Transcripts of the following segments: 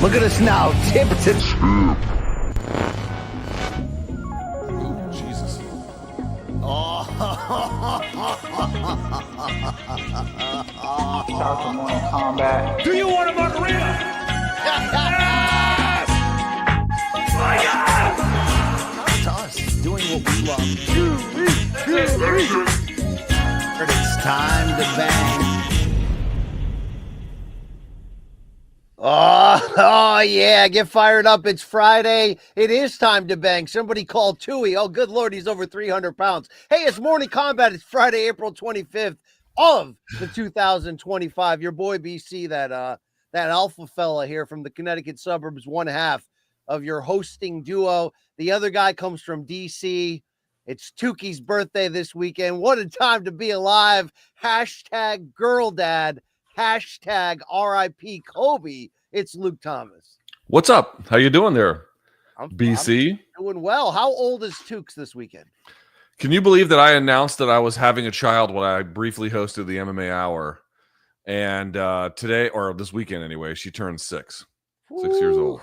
Look at us now, tip to Ooh, Jesus. Oh. Shout out to morningkombat. Do you want a margarita? Yes! To us, doing what we love. It's time to bang. Oh, yeah, get fired up. It's Friday. It is time to bang. Somebody called Tui. Oh, good Lord, he's over 300 pounds. Hey, it's Morning Kombat. It's Friday, April 25th of the 2025. Your boy BC, that alpha fella here from the Connecticut suburbs, one half of your hosting duo. The other guy comes from DC. It's Tuki's birthday this weekend. What a time to be alive. Hashtag girl dad. Hashtag RIP Kobe. It's Luke Thomas. What's up? How you doing there, I'm BC? I'm doing well. How old is Tukes this weekend? Can you believe that I announced that I was having a child when I briefly hosted the MMA Hour? And today, or this weekend anyway, she turned 6. 6 years old.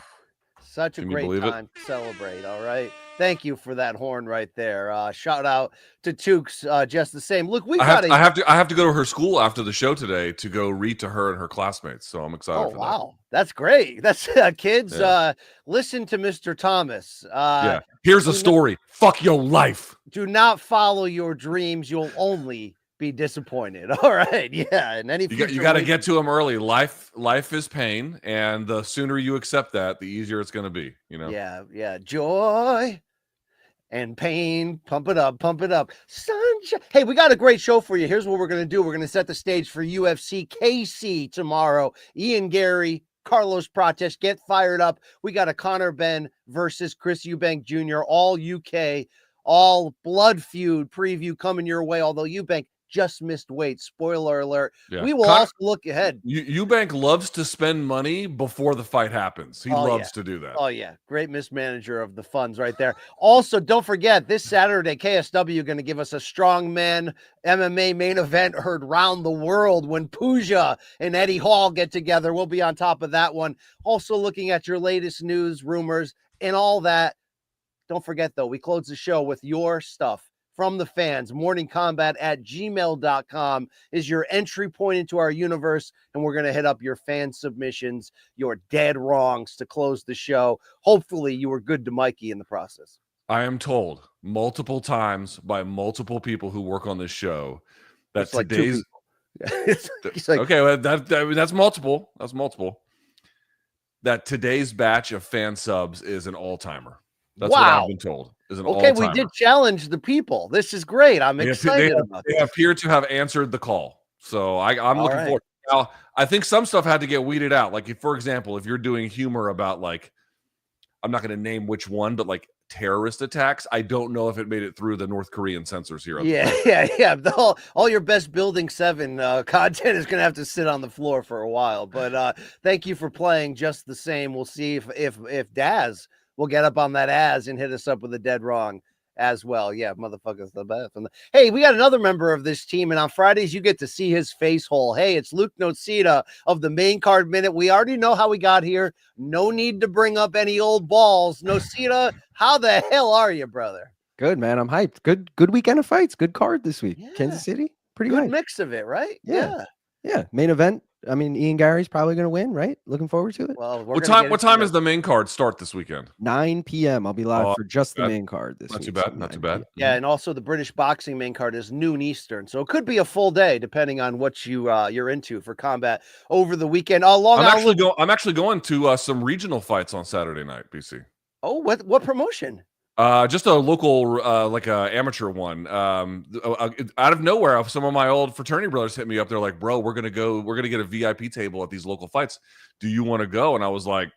Such a great time to celebrate. All right. Thank you for that horn right there. Shout out to Tukes just the same. Look, I have to go to her school after the show today to go read to her and her classmates. So I'm excited for that. Wow. That's great. That's kids. Yeah. Listen to Mr. Thomas. Yeah. Here's a story. Fuck your life. Do not follow your dreams. You'll only be disappointed. All right. Yeah. And any you got to get to them early. Life is pain, and the sooner you accept that, the easier it's going to be. You know. Yeah. Yeah. Joy and pain. Pump it up. Pump it up. Sunshine. Hey, we got a great show for you. Here's what we're going to do. We're going to set the stage for UFC KC tomorrow. Ian Garry, Carlos Prates, get fired up. We got a Conor Benn versus Chris Eubank Jr. all UK, all blood feud preview coming your way. Although Eubank just missed weight. Spoiler alert. Yeah. We will also look ahead. Eubank loves to spend money before the fight happens. He loves to do that. Oh, yeah. Great mismanager of the funds right there. Also, don't forget, this Saturday, KSW going to give us a strongman MMA main event heard round the world when Pooja and Eddie Hall get together. We'll be on top of that one. Also looking at your latest news, rumors, and all that. Don't forget, though, we close the show with your stuff from the fans. morningkombat@gmail.com is your entry point into our universe, and we're going to hit up your fan submissions, your dead wrongs to close the show. Hopefully you were good to Mikey in the process. I am told multiple times by multiple people who work on this show that it's like today's like, okay, well, that's multiple. That's multiple. That today's batch of fan subs is an all-timer. That's what I've been told. Is an all-timer. We did challenge the people. This is great. I'm excited about this. They appear to have answered the call. So I'm looking forward. Now, I think some stuff had to get weeded out. Like, for example, if you're doing humor about, like, I'm not going to name which one, but like terrorist attacks, I don't know if it made it through the North Korean censors here. Yeah. All your best Building 7 content is going to have to sit on the floor for a while. But thank you for playing just the same. We'll see if Daz will get up on that as and hit us up with a dead wrong as well. Yeah, motherfuckers the best. Hey, we got another member of this team, and on Fridays you get to see his face hole. Hey, it's Luke Nocita of the Main Card Minute. We already know how we got here. No need to bring up any old balls. Nocita, how the hell are you, brother? Good, man. I'm hyped. Good weekend of fights. Good card this week. Yeah. Kansas City. Pretty good mix of it, right? Yeah. Main event. I mean, Ian Garry's probably going to win, right? Looking forward to it. Well, what time is the main card start this weekend? 9 p.m. I'll be live for just the main card this week. Not too bad. Yeah, and also the British boxing main card is noon Eastern, so it could be a full day depending on what you're into for combat over the weekend. I'm actually going to some regional fights on Saturday night, BC. Oh, what promotion? Just a local, like a amateur one. Out of nowhere, some of my old fraternity brothers hit me up. They're like, "Bro, we're gonna get a VIP table at these local fights. Do you want to go?" And I was like,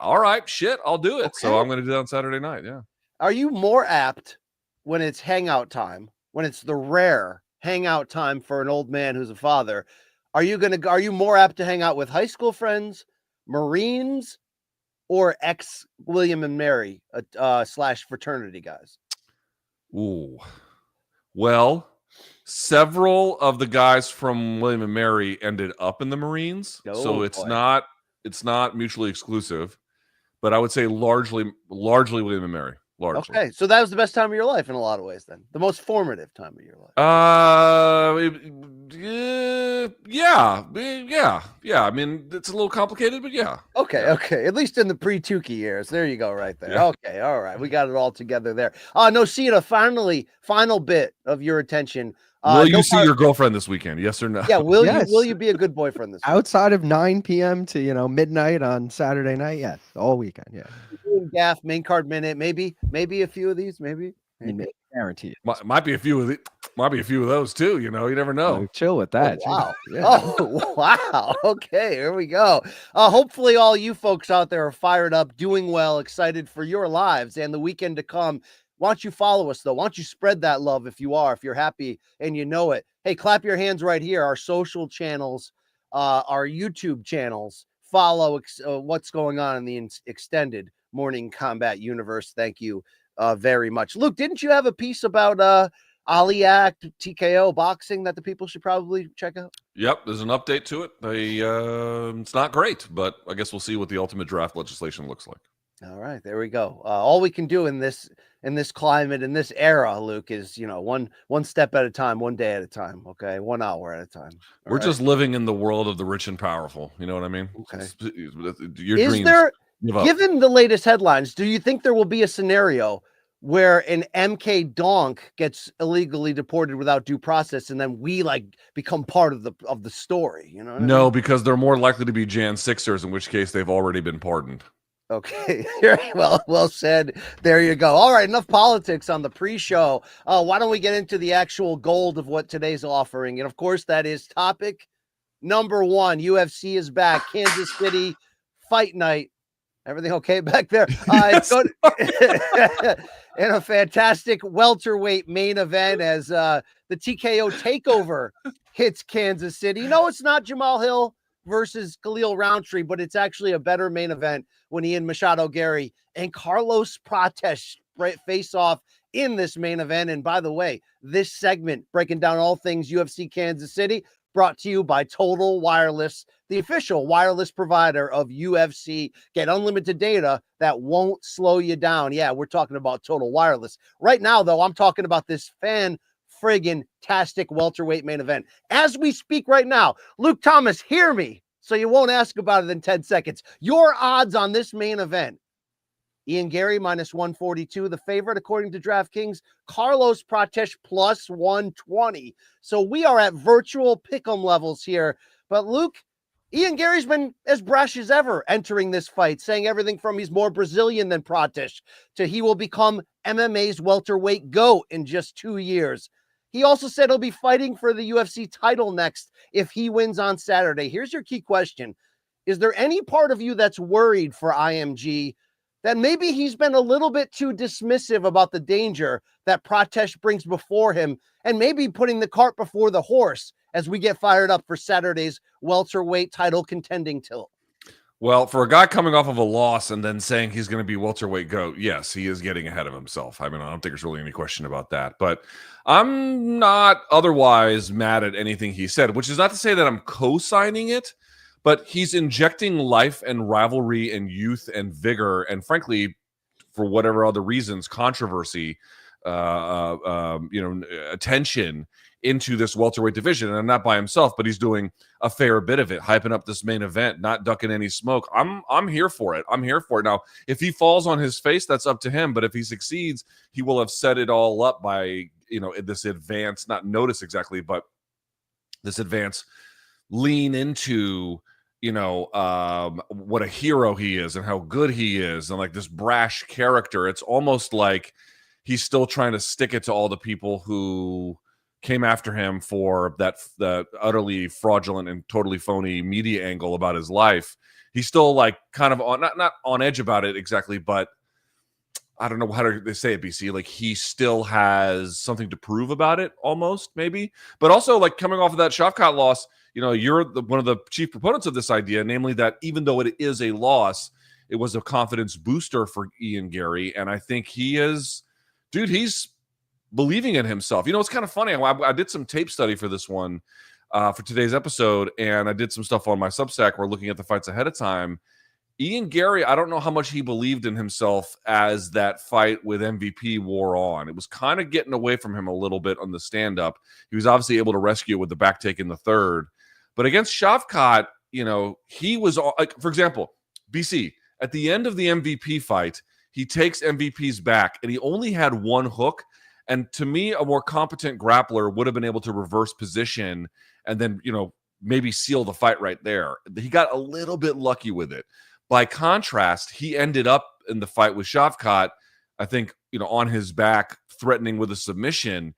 "All right, shit, I'll do it." Okay. So I'm gonna do that on Saturday night. Yeah. Are you more apt when it's hangout time, when it's the rare hangout time for an old man who's a father? Are you more apt to hang out with high school friends, Marines, or ex William and Mary / fraternity guys? Ooh, well, several of the guys from William and Mary ended up in the Marines, so it's not it's not mutually exclusive, but I would say largely William and Mary. Largely. Okay, so that was the best time of your life in a lot of ways. Then the most formative time of your life. Yeah. I mean, it's a little complicated, but yeah. Okay, Yeah. okay. At least in the pre-Tukey years. There you go, right there. Yeah. Okay, all right. We got it all together there. Nocita, final bit of your attention. Will you see your girlfriend this weekend? Yes or no? Yeah, will Yes. you be a good boyfriend this weekend? Outside of 9 p.m. to midnight on Saturday night, yes, all weekend, yeah. Gaff, main card minute, maybe a few of these, maybe. Guaranteed. Might be a few of those too. You never know. Chill with that. Wow. Yeah. Oh, wow. Okay, here we go. Hopefully all you folks out there are fired up, doing well, excited for your lives and the weekend to come. Why don't you follow us, though? Why don't you spread that love if you're happy and you know it? Hey, clap your hands right here. Our social channels, our YouTube channels. Follow what's going on in the extended Morning Kombat universe. Thank you very much. Luke, didn't you have a piece about Ali Act, TKO boxing that the people should probably check out? Yep, there's an update to it. It's not great, but I guess we'll see what the ultimate draft legislation looks like. All right, there we go. All we can do in this climate, in this era, Luke, is one step at a time, one day at a time. Okay, 1 hour at a time. We're just living in the world of the rich and powerful. You know what I mean? Okay. Your Is dreams, there, give up. given the latest headlines, do you think there will be a scenario where an MK Donk gets illegally deported without due process, and then we become part of the story? You know what I No, mean? because they're more likely to be Jan 6ers, in which case they've already been pardoned. Okay, well said. There you go. All right, enough politics on the pre-show. Why don't we get into the actual gold of what today's offering? And of course, that is topic number 1. UFC is back. Kansas City Fight Night. Everything okay back there? Yes. In a fantastic welterweight main event as the TKO takeover hits Kansas City. No, it's not Jamal Hill versus Khalil Roundtree, but it's actually a better main event when Ian Garry and Carlos Prates face off in this main event. And by the way, this segment breaking down all things UFC Kansas City brought to you by Total Wireless, the official wireless provider of UFC. Get unlimited data that won't slow you down. Yeah, we're talking about Total Wireless. Right now, though, I'm talking about this friggin-tastic welterweight main event. As we speak right now, Luke Thomas, hear me so you won't ask about it in 10 seconds. Your odds on this main event: Ian Garry minus 142, the favorite according to DraftKings. Carlos Prates plus 120. So we are at virtual pick'em levels here. But Luke, Ian Garry's been as brash as ever entering this fight, saying everything from he's more Brazilian than Prates to he will become MMA's welterweight GOAT in just 2 years. He also said he'll be fighting for the UFC title next if he wins on Saturday. Here's your key question. Is there any part of you that's worried for IMG that maybe he's been a little bit too dismissive about the danger that Prates brings before him, and maybe putting the cart before the horse as we get fired up for Saturday's welterweight title contending tilt? Well, for a guy coming off of a loss and then saying he's going to be welterweight GOAT, yes, he is getting ahead of himself. I mean, I don't think there's really any question about that. But I'm not otherwise mad at anything he said, which is not to say that I'm co-signing it, but he's injecting life and rivalry and youth and vigor and, frankly, for whatever other reasons, controversy, attention into this welterweight division, and not by himself, but he's doing a fair bit of it, hyping up this main event, not ducking any smoke. I'm here for it. I'm here for it. Now, if he falls on his face, that's up to him. But if he succeeds, he will have set it all up by this advance, not notice exactly, but this advance lean into what a hero he is and how good he is, and like this brash character. It's almost like he's still trying to stick it to all the people who came after him for the utterly fraudulent and totally phony media angle about his life. He's still kind of on, not on edge about it exactly, but I don't know how to they say it, BC. Like he still has something to prove about it, almost maybe. But also coming off of that Shavkat loss, you're one of the chief proponents of this idea, namely that even though it is a loss, it was a confidence booster for Ian Garry, and I think he's believing in himself. It's kind of funny. I did some tape study for this one. for today's episode, and I did some stuff on my Substack. We're looking at the fights ahead of time. Ian Garry, I don't know how much he believed in himself as that fight with MVP wore on. It was kind of getting away from him a little bit on the stand-up. He was obviously able to rescue it with the back take in the third. But against Shavkat, he was, like, for example, BC, at the end of the MVP fight, he takes MVP's back, and he only had one hook. And to me, a more competent grappler would have been able to reverse position and then, maybe seal the fight right there. He got a little bit lucky with it. By contrast, he ended up in the fight with Shavkat, I think, on his back, threatening with a submission.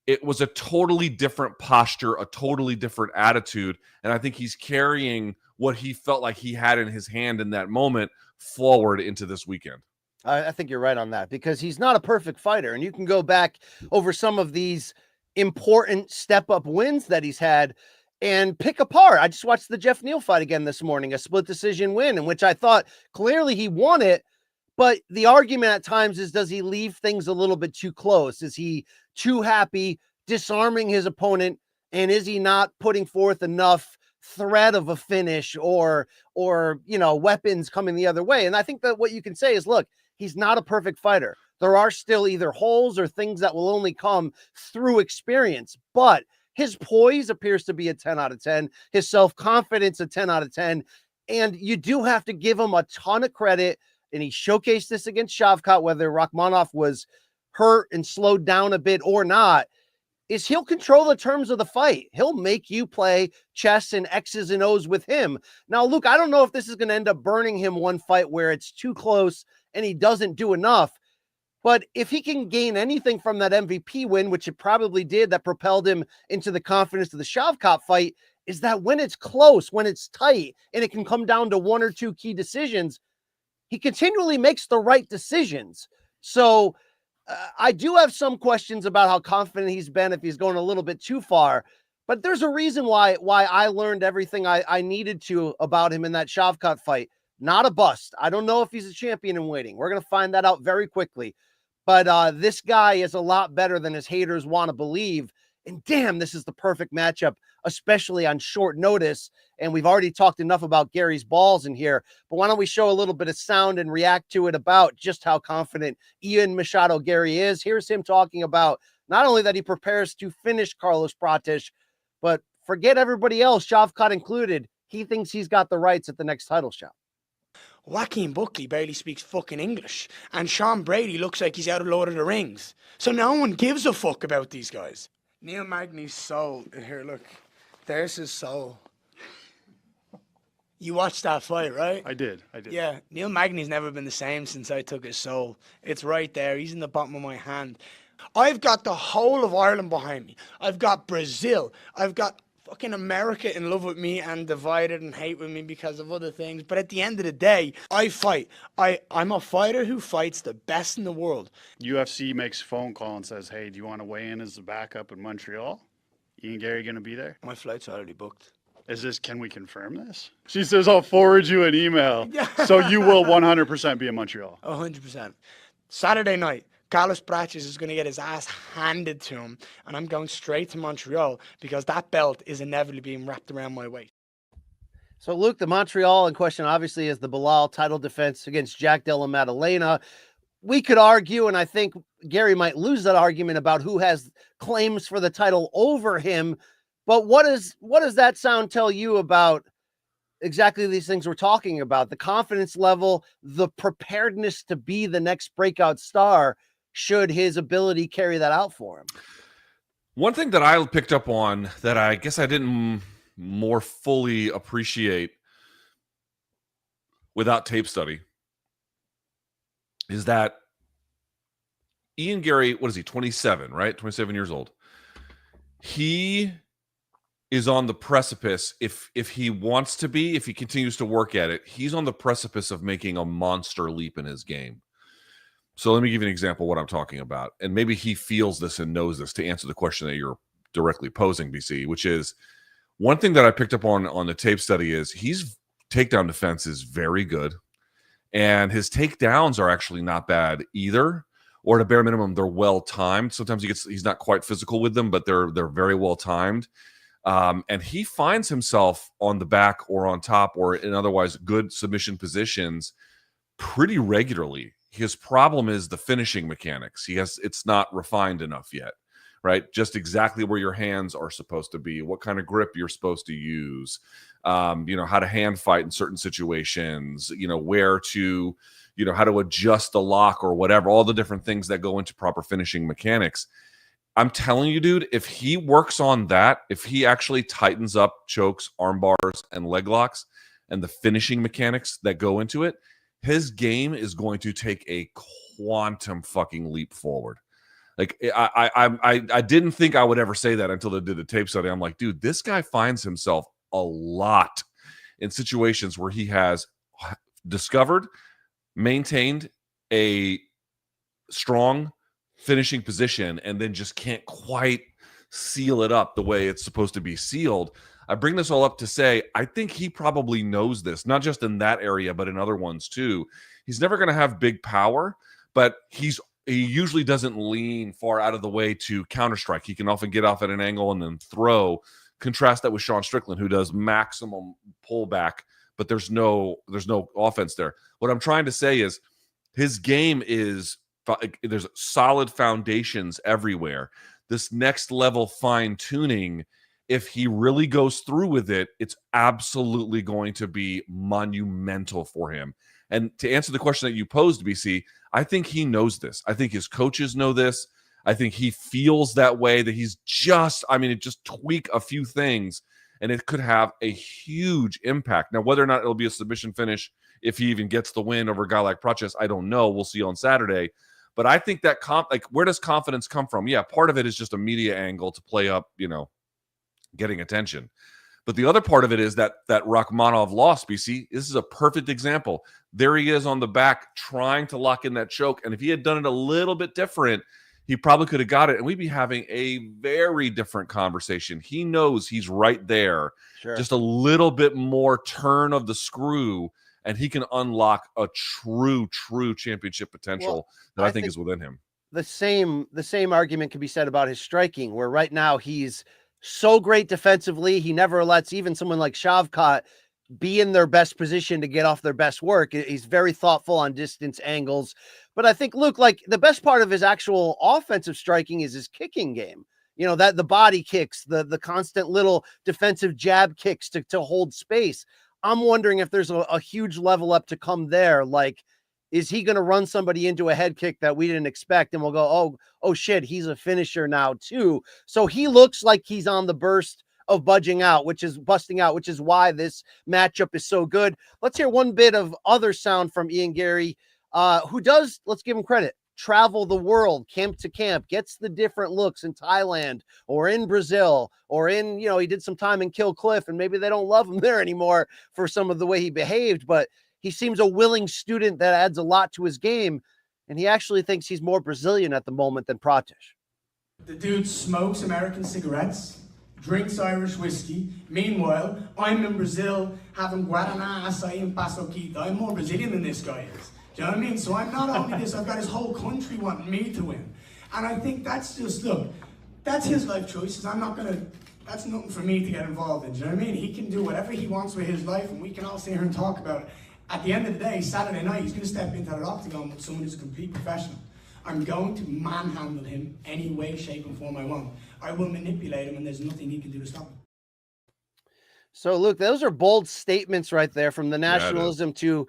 It was a totally different posture, a totally different attitude. And I think he's carrying what he felt like he had in his hand in that moment forward into this weekend. I think you're right on that, because he's not a perfect fighter. And you can go back over some of these important step-up wins that he's had and pick apart. I just watched the Jeff Neal fight again this morning, a split decision win, in which I thought clearly he won it. But the argument at times is, does he leave things a little bit too close? Is he too happy disarming his opponent? And is he not putting forth enough threat of a finish or weapons coming the other way? And I think that what you can say is, look, he's not a perfect fighter. There are still either holes or things that will only come through experience. But his poise appears to be a 10 out of 10. His self-confidence a 10 out of 10. And you do have to give him a ton of credit. And he showcased this against Shavkat, whether Rakhmonov was hurt and slowed down a bit or not, is he'll control the terms of the fight. He'll make you play chess and X's and O's with him. Now, Luke, I don't know if this is going to end up burning him one fight where it's too close and he doesn't do enough. But if he can gain anything from that MVP win, which it probably did, that propelled him into the confidence of the Shavkat fight, is that when it's close, when it's tight, and it can come down to one or two key decisions, he continually makes the right decisions. So I do have some questions about how confident he's been if he's going a little bit too far. But there's a reason why I learned everything I needed to about him in that Shavkat fight. Not a bust. I don't know if he's a champion in waiting. We're going to find that out very quickly. But this guy is a lot better than his haters want to believe. And damn, this is the perfect matchup, especially on short notice. And we've already talked enough about Gary's balls in here. But why don't we show a little bit of sound and react to it about just how confident Ian Machado Garry is. Here's him talking about not only that he prepares to finish Carlos Prates, but forget everybody else, Shavkat included. He thinks he's got the rights at the next title shot. Joaquin Buckley barely speaks fucking English, and Sean Brady looks like he's out of Lord of the Rings. So no one gives a fuck about these guys. Neil Magny's soul. Here, look. There's his soul. You watched that fight, right? I did. Yeah, Neil Magny's never been the same since I took his soul. It's right there. He's in the bottom of my hand. I've got the whole of Ireland behind me. I've got Brazil. I've got fucking America in love with me and divided and hate with me because of other things. But at the end of the day, I fight. I'm a fighter who fights the best in the world. UFC makes a phone call and says, hey, do you want to weigh in as the backup in Montreal? Ian Garry going to be there? My flight's already booked. Can we confirm this? She says, I'll forward you an email. So you will 100% be in Montreal. 100%. Saturday night, Carlos Prates is going to get his ass handed to him, and I'm going straight to Montreal because that belt is inevitably being wrapped around my waist. So, Luke, the Montreal in question obviously is the Bilal title defense against Jack Della Maddalena. We could argue, and I think Garry might lose that argument about who has claims for the title over him. But what does that sound tell you about exactly these things we're talking about? The confidence level, the preparedness to be the next breakout star, should his ability carry that out for him. One thing that I picked up on that I guess I didn't more fully appreciate without tape study is that Ian Garry, what is he, 27, right? 27 years old. He is on the precipice, if he wants to be, if he continues to work at it, he's on the precipice of making a monster leap in his game. So let me give you an example of what I'm talking about. And maybe he feels this and knows this to answer the question that you're directly posing, BC, which is one thing that I picked up on the tape study is his takedown defense is very good. And his takedowns are actually not bad either. Or at a bare minimum, they're well timed. Sometimes he's not quite physical with them, but they're very well timed. And he finds himself on the back or on top or in otherwise good submission positions pretty regularly. His problem is the finishing mechanics. It's not refined enough yet, right? Just exactly where your hands are supposed to be, what kind of grip you're supposed to use, how to hand fight in certain situations, where to, how to adjust the lock or whatever, all the different things that go into proper finishing mechanics. I'm telling you, dude, if he works on that, if he actually tightens up chokes, arm bars, and leg locks and the finishing mechanics that go into it, his game is going to take a quantum fucking leap forward. Like I didn't think I would ever say that until they did the tape study. I'm like, dude, this guy finds himself a lot in situations where he has discovered, maintained a strong finishing position and then just can't quite seal it up the way it's supposed to be sealed. I bring this all up to say, I think he probably knows this, not just in that area, but in other ones too. He's never going to have big power, but he usually doesn't lean far out of the way to counter strike. He can often get off at an angle and then throw. Contrast that with Sean Strickland, who does maximum pullback, but there's no offense there. What I'm trying to say is his game is, there's solid foundations everywhere. This next level fine tuning, if he really goes through with it, it's absolutely going to be monumental for him. And to answer the question that you posed, BC, I think he knows this. I think his coaches know this. I think he feels that way, that he's just tweak a few things and it could have a huge impact. Now, whether or not it'll be a submission finish, if he even gets the win over a guy like Prates, I don't know. We'll see on Saturday. But I think that where does confidence come from? Yeah, part of it is just a media angle to play up, getting attention. But the other part of it is that Rachmanov loss, BC. This is a perfect example. There he is on the back trying to lock in that choke. And if he had done it a little bit different, he probably could have got it. And we'd be having a very different conversation. He knows he's right there. Sure. Just a little bit more turn of the screw, and he can unlock a true championship potential that I think is within him. The same argument can be said about his striking, where right now he's so great defensively. He never lets even someone like Shavkat be in their best position to get off their best work. He's very thoughtful on distance angles. But I think, Luke, like the best part of his actual offensive striking is his kicking game. That the body kicks, the constant little defensive jab kicks to hold space. I'm wondering if there's a huge level up to come there. Like, is he going to run somebody into a head kick that we didn't expect? And we'll go, oh shit, he's a finisher now too. So he looks like he's on the burst of busting out, which is why this matchup is so good. Let's hear one bit of other sound from Ian Garry, who does, let's give him credit, travel the world, camp to camp, gets the different looks in Thailand or in Brazil or in, he did some time in Kill Cliff, and maybe they don't love him there anymore for some of the way he behaved, but he seems a willing student that adds a lot to his game. And he actually thinks he's more Brazilian at the moment than Prates. The dude smokes American cigarettes, drinks Irish whiskey. Meanwhile, I'm in Brazil having Guaraná, açaí, and paçoquita. I'm more Brazilian than this guy is. Do you know what I mean? So I'm not only this, I've got his whole country wanting me to win. And I think that's just, look, that's his life choices. That's nothing for me to get involved in. Do you know what I mean? He can do whatever he wants with his life, and we can all sit here and talk about it. At the end of the day, Saturday night, he's going to step into that octagon with someone who's a complete professional. I'm going to manhandle him any way, shape, and form I want. I will manipulate him, and there's nothing he can do to stop him. So, Luke, those are bold statements right there, from the nationalism to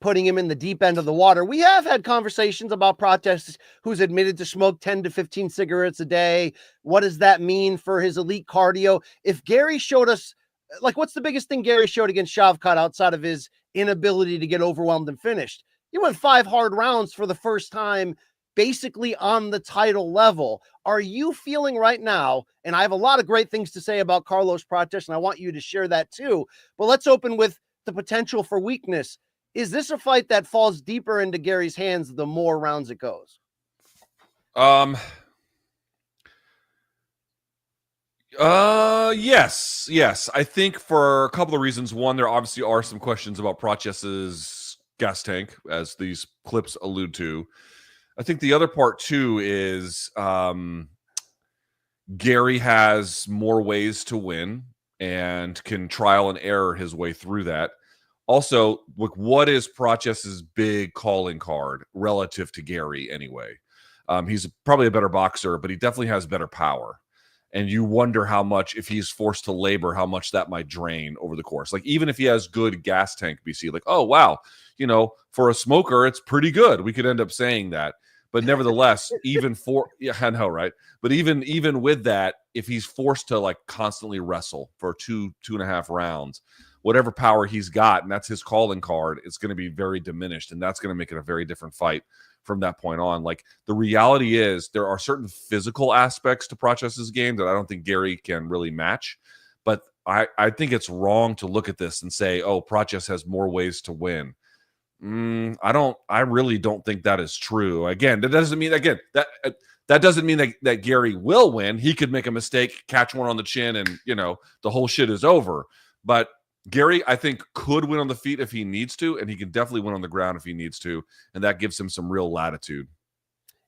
putting him in the deep end of the water. We have had conversations about Prates, who's admitted to smoke 10 to 15 cigarettes a day. What does that mean for his elite cardio? If Garry showed us, what's the biggest thing Garry showed against Shavkat outside of his inability to get overwhelmed and finished? He went 5 hard rounds for the first time, basically on the title level. Are you feeling right now, and I have a lot of great things to say about Carlos Prates, and I want you to share that too, but let's open with the potential for weakness. Is this a fight that falls deeper into Garry's hands the more rounds it goes? Yes. I think for a couple of reasons. One, there obviously are some questions about Prates's gas tank, as these clips allude to. I think the other part too is Gary has more ways to win and can trial and error his way through that. Also, look, what is Proces's big calling card relative to Gary anyway? He's probably a better boxer, but he definitely has better power. And you wonder how much, if he's forced to labor, how much that might drain over the course. Like, even if he has good gas tank BC, like, oh, wow, for a smoker, it's pretty good. We could end up saying that. But nevertheless, I know, right? But even with that, if he's forced to like constantly wrestle for 2.5 rounds, whatever power he's got, and that's his calling card, it's going to be very diminished, and that's going to make it a very different fight from that point on. Like, the reality is there are certain physical aspects to Proces's game that I don't think Gary can really match. But I think it's wrong to look at this and say, oh, Proces has more ways to win. I really don't think that is true. Again, that doesn't mean that Gary will win. He could make a mistake, catch one on the chin, and the whole shit is over. But Gary, I think, could win on the feet if he needs to, and he can definitely win on the ground if he needs to, and that gives him some real latitude.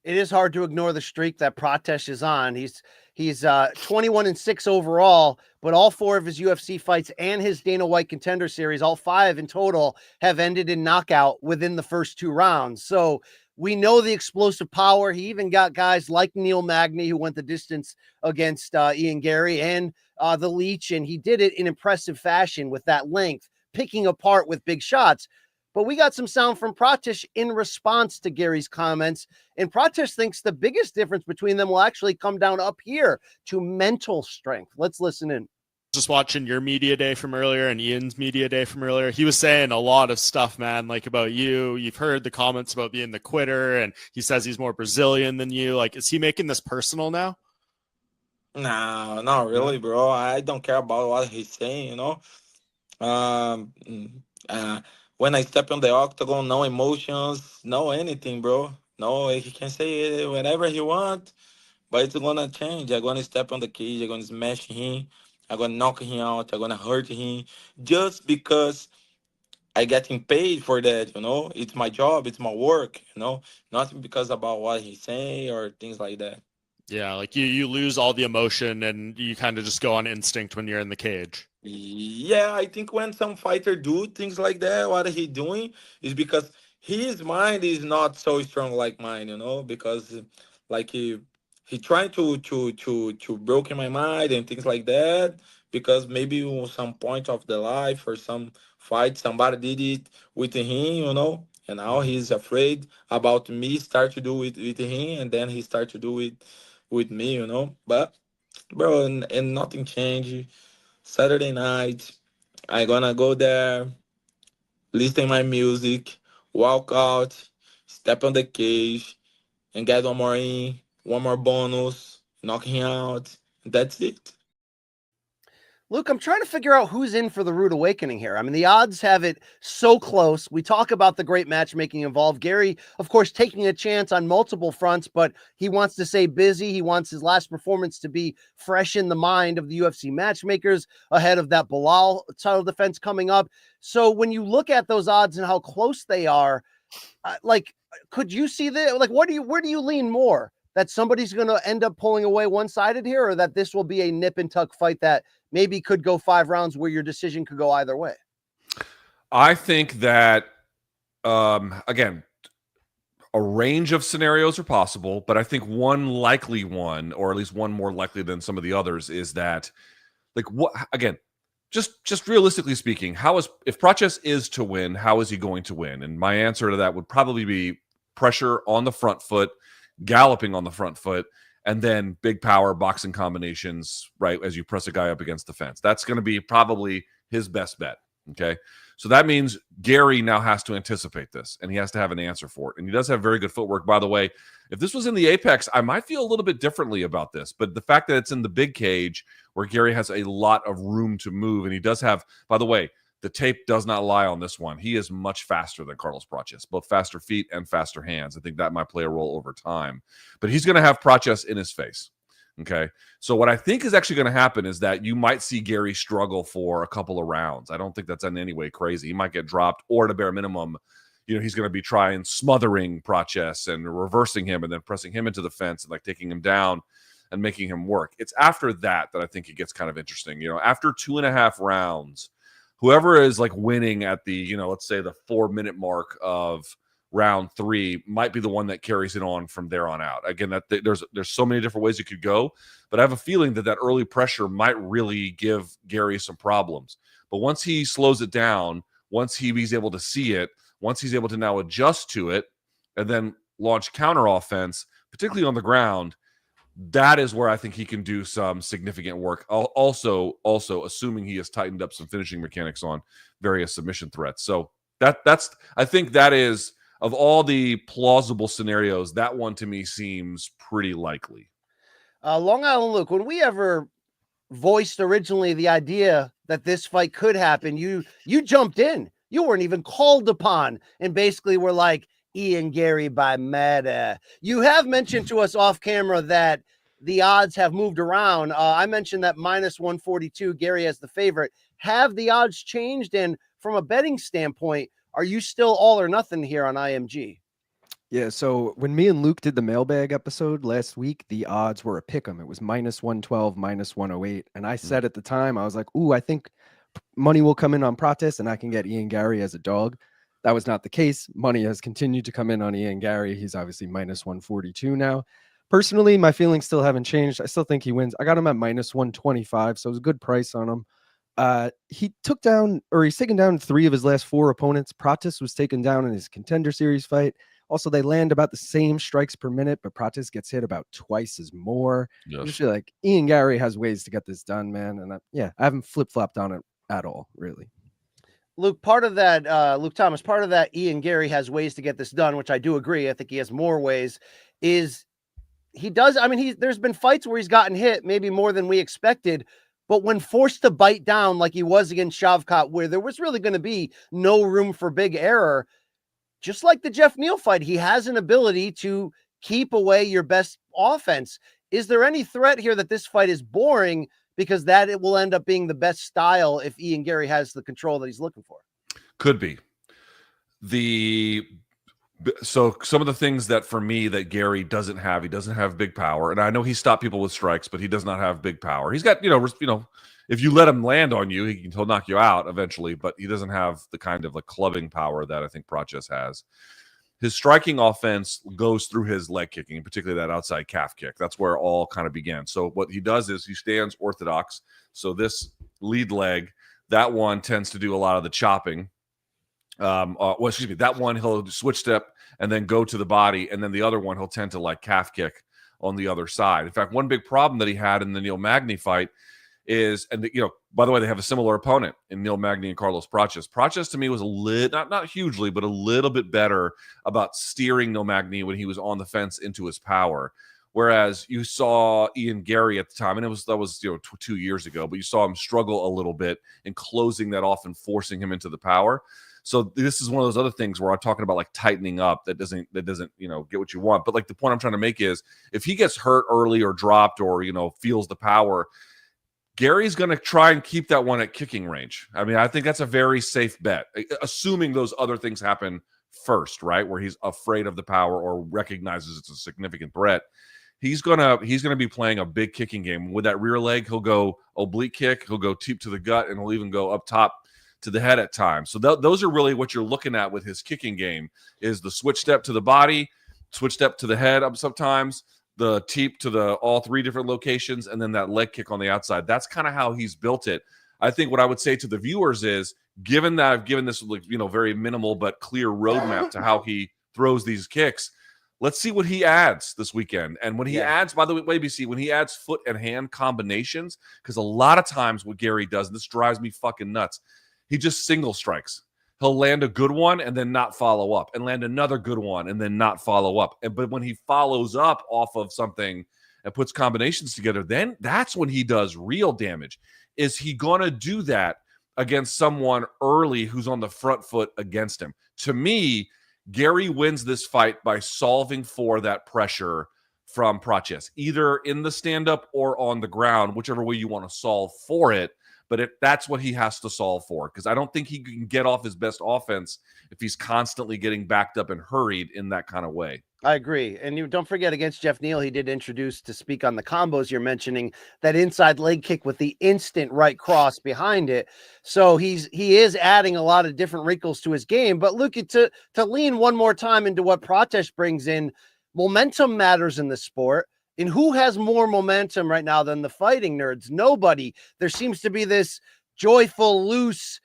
It is hard to ignore the streak that Prates is on. He's 21-6 overall, but all 4 of his UFC fights and his Dana White Contender Series, all 5 in total, have ended in knockout within the first 2 rounds. So we know the explosive power. He even got guys like Neil Magny, who went the distance against Ian Garry, and the Leech, and he did it in impressive fashion with that length, picking apart with big shots. But we got some sound from Prates in response to Gary's comments, and Prates thinks the biggest difference between them will actually come down up here to mental strength. Let's listen in. Just watching your media day from earlier and Ian's media day from earlier, he was saying a lot of stuff, man, like about you. You've heard the comments about being the quitter, and he says he's more Brazilian than you. Like, is he making this personal now? No, not really, bro. I don't care about what he's saying, when I step on the octagon, no emotions, no anything, bro. No, he can say whatever he wants, but it's gonna change. I'm gonna step on the cage, I'm gonna smash him, I'm gonna knock him out, I'm gonna hurt him, just because I getting paid for that, It's my job, it's my work, Not because about what he say or things like that. Yeah, like you lose all the emotion and you kind of just go on instinct when you're in the cage. Yeah, I think when some fighter do things like that, what he doing is because his mind is not so strong like mine, because like he trying to broken my mind and things like that, because maybe on some point of the life or some fight somebody did it with him, and now he's afraid about me start to do it with him, and then he start to do it with me, but bro, and nothing changed. Saturday night, I gonna go there, listen my music, walk out, step on the cage, and get one more in, one more bonus, knock him out. That's it. Luke, I'm trying to figure out who's in for the rude awakening here. I mean, the odds have it so close. We talk about the great matchmaking involved. Gary, of course, taking a chance on multiple fronts, but he wants to stay busy. He wants his last performance to be fresh in the mind of the UFC matchmakers ahead of that Bilal title defense coming up. So when you look at those odds and how close they are, could you see that? Like, where do you lean more? That somebody's going to end up pulling away one-sided here, or that this will be a nip and tuck fight that maybe could go 5 rounds where your decision could go either way? I think that, again, a range of scenarios are possible, but I think one likely one, or at least one more likely than some of the others, is that, just realistically speaking, if Prates is to win, how is he going to win? And my answer to that would probably be pressure on the front foot, galloping on the front foot, and then big power boxing combinations, right, as you press a guy up against the fence. That's going to be probably his best bet, okay? So that means Gary now has to anticipate this, and he has to have an answer for it. And he does have very good footwork, by the way. If this was in the Apex, I might feel a little bit differently about this, but the fact that it's in the big cage where Gary has a lot of room to move, and he does have, by the way, the tape does not lie on this one. He is much faster than Carlos Prates, both faster feet and faster hands. I think that might play a role over time. But he's going to have Prates in his face, okay? So what I think is actually going to happen is that you might see Gary struggle for a couple of rounds. I don't think that's in any way crazy. He might get dropped, or at a bare minimum, he's going to be trying smothering Prates and reversing him and then pressing him into the fence and, taking him down. and making him work. It's after that I think it gets kind of interesting. After 2.5 rounds, whoever is like winning at the, let's say the 4-minute mark of round 3 might be the one that carries it on from there on out. Again, there's so many different ways it could go, but I have a feeling that early pressure might really give Garry some problems. But once he slows it down, once he's able to see it, once he's able to now adjust to it, and then launch counter offense, particularly on the ground, that is where I think he can do some significant work. Also assuming he has tightened up some finishing mechanics on various submission threats. So that's I think that is, of all the plausible scenarios, that one to me seems pretty likely. Long Island Luke, when we ever voiced originally the idea that this fight could happen, you jumped in. You weren't even called upon, and basically were like, Ian Garry by meta. You have mentioned to us off camera that the odds have moved around. I mentioned that -142, Garry as the favorite. Have the odds changed? And from a betting standpoint, are you still all or nothing here on IMG? Yeah, so when me and Luke did the mailbag episode last week, the odds were a pick 'em. It was -112, -108. And I said at the time, I was like, ooh, I think money will come in on Prates and I can get Ian Garry as a dog. That was not the case. Money has continued to come in on Ian Garry. He's obviously -142 now. Personally, my feelings still haven't changed. I still think he wins. I got him at -125, so it was a good price on him. He's taken down 3 of his last 4 opponents. Prates was taken down in his Contender Series fight. Also, they land about the same strikes per minute, but Prates gets hit about twice as more. Yes. I just feel like Ian Garry has ways to get this done, man. And I haven't flip-flopped on it at all, really. Luke, part of that, Luke Thomas, part of that Ian Garry has ways to get this done, which I do agree. I think he has more ways, is he does. I mean, there's been fights where he's gotten hit, maybe more than we expected, but when forced to bite down like he was against Shavkat, where there was really going to be no room for big error, just like the Jeff Neal fight, he has an ability to keep away your best offense. Is there any threat here that this fight is boring because that it will end up being the best style if Ian Garry has the control that he's looking for? Could be. So some of the things that for me that Garry doesn't have, he doesn't have big power. And I know he stopped people with strikes, but he does not have big power. He's got, if you let him land on you, he'll knock you out eventually, but he doesn't have the kind of like clubbing power that I think Prates has. His striking offense goes through his leg kicking, particularly that outside calf kick. That's where it all kind of began. So what he does is he stands orthodox. So this lead leg, that one tends to do a lot of the chopping. That one he'll switch step and then go to the body, and then the other one he'll tend to like calf kick on the other side. In fact, one big problem that he had in the Neil Magny fight is, by the way, they have a similar opponent in Neil Magny and Carlos Prates. Prates to me was a little, not hugely, but a little bit better about steering Neil Magny when he was on the fence into his power. Whereas you saw Ian Garry at the time, and that was 2 years ago, but you saw him struggle a little bit in closing that off and forcing him into the power. So this is one of those other things where I'm talking about like tightening up that doesn't get what you want. But like the point I'm trying to make is if he gets hurt early or dropped or feels the power, Gary's going to try and keep that one at kicking range. I mean, I think that's a very safe bet, assuming those other things happen first, right? Where he's afraid of the power or recognizes it's a significant threat. He's gonna be playing a big kicking game. With that rear leg, he'll go oblique kick, he'll go deep to the gut, and he'll even go up top to the head at times. So those are really what you're looking at with his kicking game, is the switch step to the body, switch step to the head sometimes, the teep to all 3 different locations, and then that leg kick on the outside. That's kind of how he's built it. I think what I would say to the viewers is, given that I've given this very minimal but clear roadmap to how he throws these kicks, let's see what he adds this weekend. And when he adds, by the way, BC, when he adds foot and hand combinations, because a lot of times what Garry does, and this drives me fucking nuts, he just single strikes. He'll land a good one and then not follow up, and land another good one and then not follow up. But when he follows up off of something and puts combinations together, then that's when he does real damage. Is he going to do that against someone early who's on the front foot against him? To me, Garry wins this fight by solving for that pressure from Prates, either in the stand-up or on the ground, whichever way you want to solve for it. But that's what he has to solve for, because I don't think he can get off his best offense if he's constantly getting backed up and hurried in that kind of way. I agree. And you don't forget, against Jeff Neal, he did introduce, to speak on the combos you're mentioning, that inside leg kick with the instant right cross behind it. So he is adding a lot of different wrinkles to his game. But look, to lean one more time into what Prates brings in, momentum matters in the sport. And who has more momentum right now than the fighting nerds? Nobody. There seems to be this joyful, loose,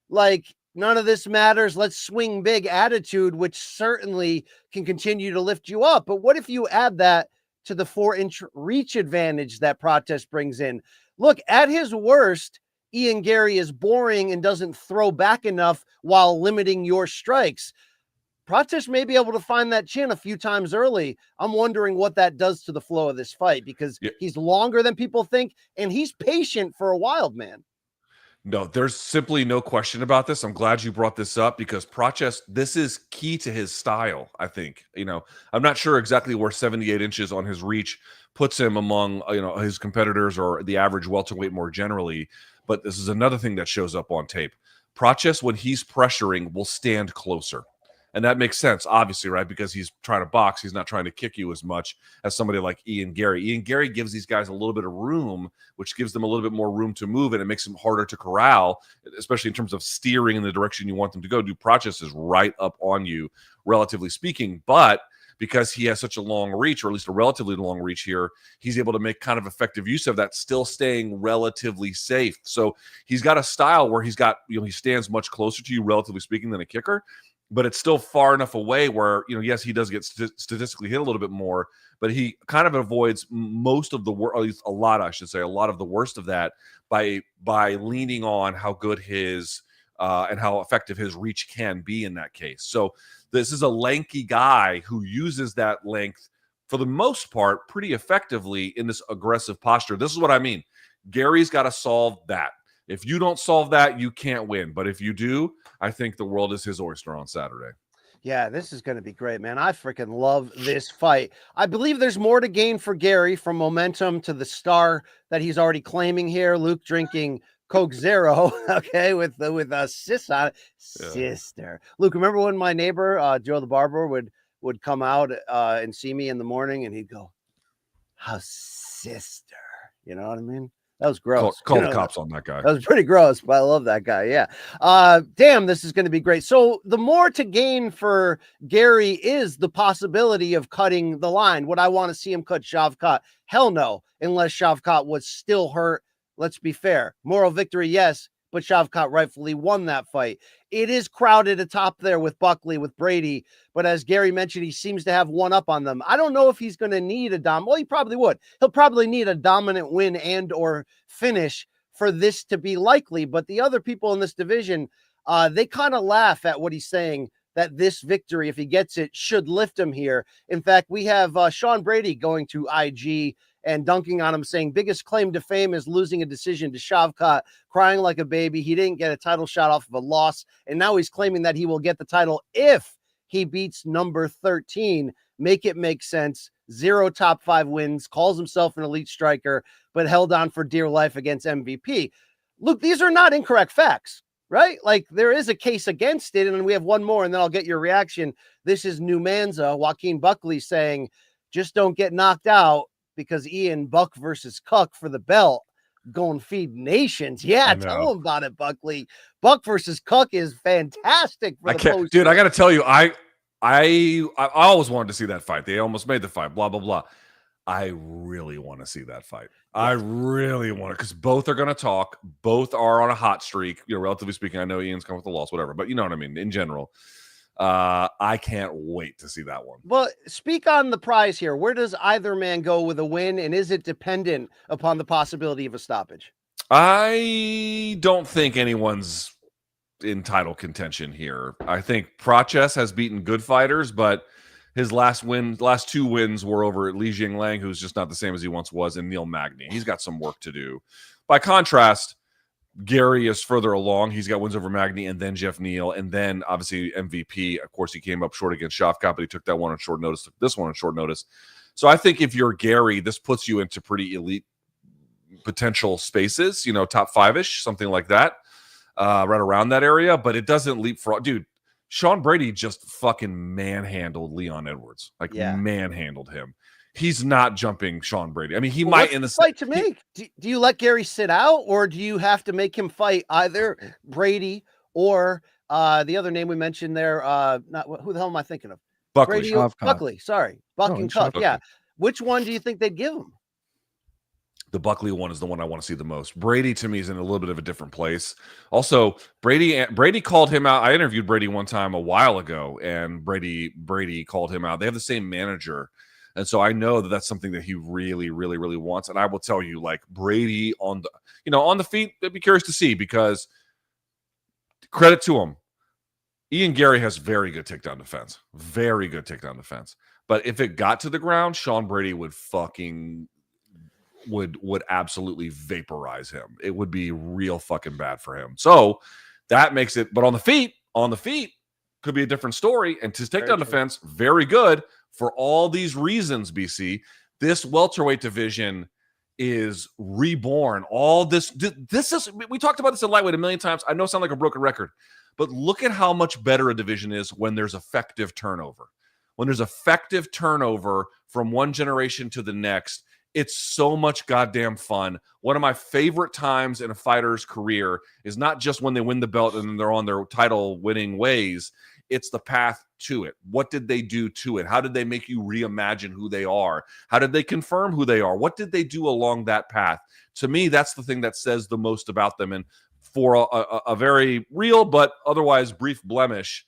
like, none of this matters, let's swing big attitude, which certainly can continue to lift you up. But what if you add that to the 4-inch reach advantage that Prates brings in? Look, at his worst, Ian Garry is boring and doesn't throw back enough while limiting your strikes. Prates may be able to find that chin a few times early. I'm wondering what that does to the flow of this fight, because he's longer than people think, and he's patient for a wild man. No, there's simply no question about this. I'm glad you brought this up, because Prates, this is key to his style, I think. I'm not sure exactly where 78 inches on his reach puts him among, his competitors or the average welterweight more generally. But this is another thing that shows up on tape. Prates, when he's pressuring, will stand closer. And that makes sense, obviously, right? Because he's trying to box. He's not trying to kick you as much as somebody like Ian Garry. Ian Garry gives these guys a little bit of room, which gives them a little bit more room to move, and it makes them harder to corral, especially in terms of steering in the direction you want them to go. Prates is right up on you, relatively speaking. But because he has such a long reach, or at least a relatively long reach here, he's able to make kind of effective use of that, still staying relatively safe. So he's got a style where he stands much closer to you, relatively speaking, than a kicker. But it's still far enough away where, yes, he does get statistically hit a little bit more, but he kind of avoids most of the worst, at least a lot of the worst of that by leaning on how good his and how effective his reach can be in that case. So this is a lanky guy who uses that length for the most part pretty effectively in this aggressive posture. This is what I mean. Gary's got to solve that. If you don't solve that, you can't win. But if you do, I think the world is his oyster on Saturday. Yeah, this is going to be great, man. I freaking love this fight. I believe there's more to gain for Garry, from momentum to the star that he's already claiming here. Luke drinking Coke Zero, okay, with a sis on it. Sister. Luke, remember when my neighbor, Joe the barber, would come out and see me in the morning, and he'd go, "How's sister?" You know what I mean? That was gross. Call the cops on that guy. That was pretty gross, but I love that guy. Yeah. Damn, this is going to be great. So the more to gain for Garry is the possibility of cutting the line. Would I want to see him cut Shavkat? Hell no, unless Shavkat was still hurt. Let's be fair. Moral victory, yes, but Shavkat rightfully won that fight. It is crowded atop there with Buckley, with Brady, but as Garry mentioned, he seems to have one up on them. I don't know if he's going to need well, he probably would. He'll probably need a dominant win and or finish for this to be likely, but the other people in this division, they kind of laugh at what he's saying, that this victory, if he gets it, should lift him here. In fact, we have Sean Brady going to IG and dunking on him, saying biggest claim to fame is losing a decision to Shavkat, crying like a baby. He didn't get a title shot off of a loss, and now he's claiming that he will get the title if he beats number 13. Make it make sense. 0 top 5 wins, calls himself an elite striker, but held on for dear life against MVP. Look, these are not incorrect facts, right? Like, there is a case against it, and we have one more, and then I'll get your reaction. This is Numanza, Joaquin Buckley, saying, just don't get knocked out, because Ian, Buck versus Cuck for the belt, going feed nations. Yeah, tell him about it, Buckley. Buck versus Cuck is fantastic for the post. Dude, I got to tell you, I always wanted to see that fight. They almost made the fight, blah, blah, blah. I really want to see that fight. I really want it, because both are going to talk. Both are on a hot streak, relatively speaking. I know Ian's come with a loss, whatever, but you know what I mean, in general. I can't wait to see that one. Well, speak on the prize here. Where does either man go with a win, and is it dependent upon the possibility of a stoppage? I don't think anyone's in title contention here. I think Prates has beaten good fighters, but his last 2 wins were over Li Jingliang, who's just not the same as he once was, and Neil Magny. He's got some work to do. By contrast, Garry is further along. He's got wins over Magny and then Jeff Neal, and then obviously MVP. Of course, he came up short against Shavkat, but he took that one on short notice, took this one on short notice. So I think if you're Garry, this puts you into pretty elite potential spaces, top 5-ish, something like that, right around that area. But it doesn't leapfrog. Dude, Sean Brady just fucking manhandled Leon Edwards, like Yeah. manhandled him. He's not jumping Sean Brady. I mean, he Well, might what's in the the fight to make. Do you let Gary sit out, or do you have to make him fight either Brady or the other name we mentioned there? Not who the hell am I thinking of? Buckley. Brady Buckley. Sorry, Buck and Cup. Buckley. Yeah. Which one do you think they'd give him? The Buckley one is the one I want to see the most. Brady to me is in a little bit of a different place. Also, Brady called him out. I interviewed Brady one time a while ago, and Brady called him out. They have the same manager, and so I know that that's something that he really, really, really wants. And I will tell you, like Brady on the feet, I'd be curious to see, because credit to him, Ian Garry has very good takedown defense, very good takedown defense. But if it got to the ground, Sean Brady would would absolutely vaporize him. It would be real fucking bad for him. So that makes it, but on the feet could be a different story. And his takedown defense, very good for all these reasons, BC. This welterweight division is reborn. All this is, we talked about this in lightweight a million times. I know I sound like a broken record, but look at how much better a division is when there's effective turnover. When there's effective turnover from one generation to the next, it's so much goddamn fun. One of my favorite times in a fighter's career is not just when they win the belt and then they're on their title winning ways. It's the path to it. What did they do to it? How did they make you reimagine who they are? How did they confirm who they are? What did they do along that path? To me, that's the thing that says the most about them. And for a very real but otherwise brief blemish,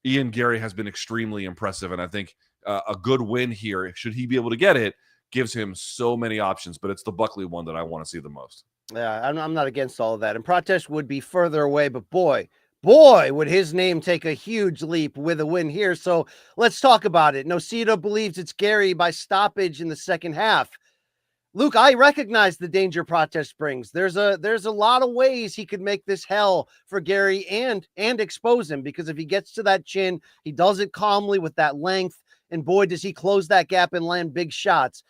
Ian Garry has been extremely impressive. And I think a good win here, should he be able to get it, gives him so many options. But it's the Buckley one that I want to see the most. Yeah, I'm not against all of that. And Prates would be further away, but boy, would his name take a huge leap with a win here. So let's talk about it. Nocita believes it's Garry by stoppage in the second half. Luke, I recognize the danger Prates brings. There's a lot of ways he could make this hell for Garry and expose him, because if he gets to that chin, he does it calmly with that length. And boy, does he close that gap and land big shots.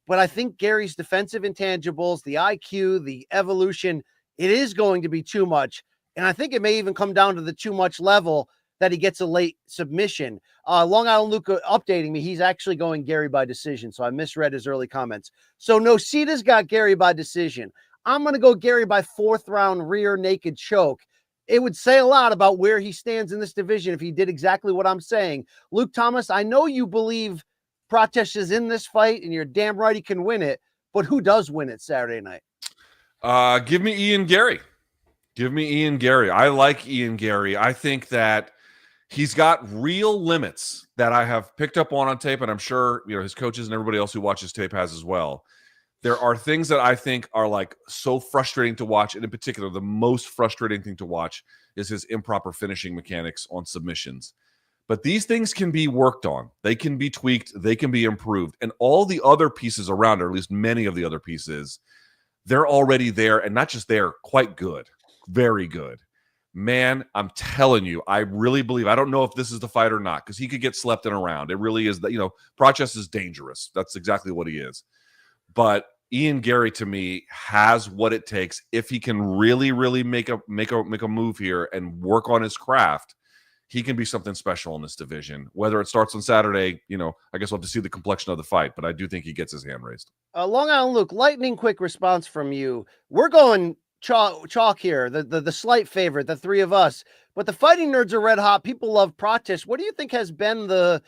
But I think Gary's defensive intangibles, the IQ, the evolution, it is going to be too much. And I think it may even come down to the too much level that he gets a late submission. Long Island Luca updating me, he's actually going Garry by decision. So I misread his early comments. So Nocita's got Garry by decision. I'm going to go Garry by fourth round rear naked choke. It would say a lot about where he stands in this division if he did exactly what I'm saying. Luke Thomas, I know you believe Prates is in this fight, and you're damn right he can win it. But who does win it Saturday night? Give me Ian Garry. Give me Ian Garry. I like Ian Garry. I think that he's got real limits that I have picked up on tape, and I'm sure his coaches and everybody else who watches tape has as well. There are things that I think are like so frustrating to watch, and in particular, the most frustrating thing to watch is his improper finishing mechanics on submissions. But these things can be worked on. They can be tweaked. They can be improved. And all the other pieces around, or at least many of the other pieces, they're already there, and not just there, quite good. Very good. Man, I'm telling you, I really believe, I don't know if this is the fight or not, because he could get slept in around. It really is that, Prates is dangerous. That's exactly what he is. But Ian Garry, to me, has what it takes if he can really, really make a move here and work on his craft. He can be something special in this division. Whether it starts on Saturday, I guess we'll have to see the complexion of the fight, but I do think he gets his hand raised. Long Island Luke, lightning quick response from you. We're going chalk here, the slight favorite, the three of us. But the fighting nerds are red hot. People love Prates. What do you think has been the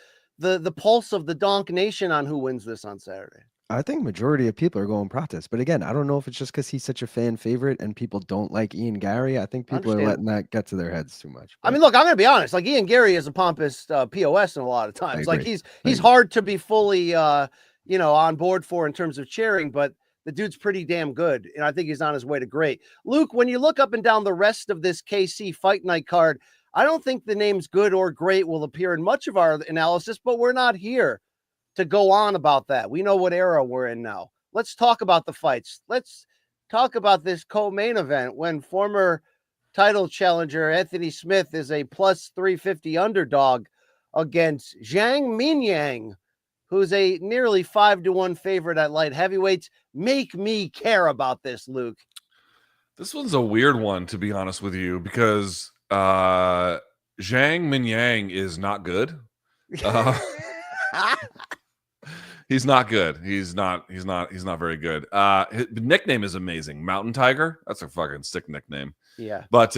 pulse of the Donk Nation on who wins this on Saturday? I think majority of people are going Prates, but again, I don't know if it's just because he's such a fan favorite and people don't like Ian Garry. I think people are letting that get to their heads too much. But I mean, look, I'm going to be honest. Like Ian Garry is a pompous POS in a lot of times. Like he's hard to be fully, on board for in terms of cheering, but the dude's pretty damn good, and I think he's on his way to great. Luke, when you look up and down the rest of this KC Fight Night card, I don't think the names good or great will appear in much of our analysis, but we're not here to go on about that. We know what era we're in now. Let's talk about the fights. Let's talk about this co-main event when former title challenger Anthony Smith is a plus 350 underdog against Zhang Minyang, who's a nearly 5-1 favorite at light heavyweights. Make me care about this, Luke. This one's a weird one, to be honest with you, because Zhang Minyang is not good. He's not good. He's not very good. His nickname is amazing. Mountain Tiger. That's a fucking sick nickname. Yeah. But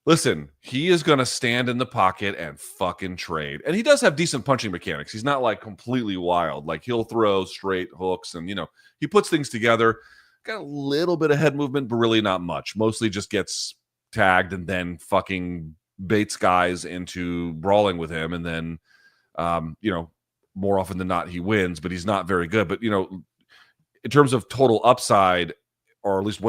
listen, he is going to stand in the pocket and fucking trade. And he does have decent punching mechanics. He's not like completely wild. Like he'll throw straight hooks and, he puts things together. Got a little bit of head movement, but really not much. Mostly just gets tagged and then fucking baits guys into brawling with him. And then, more often than not, he wins, but he's not very good. But, in terms of total upside, or at least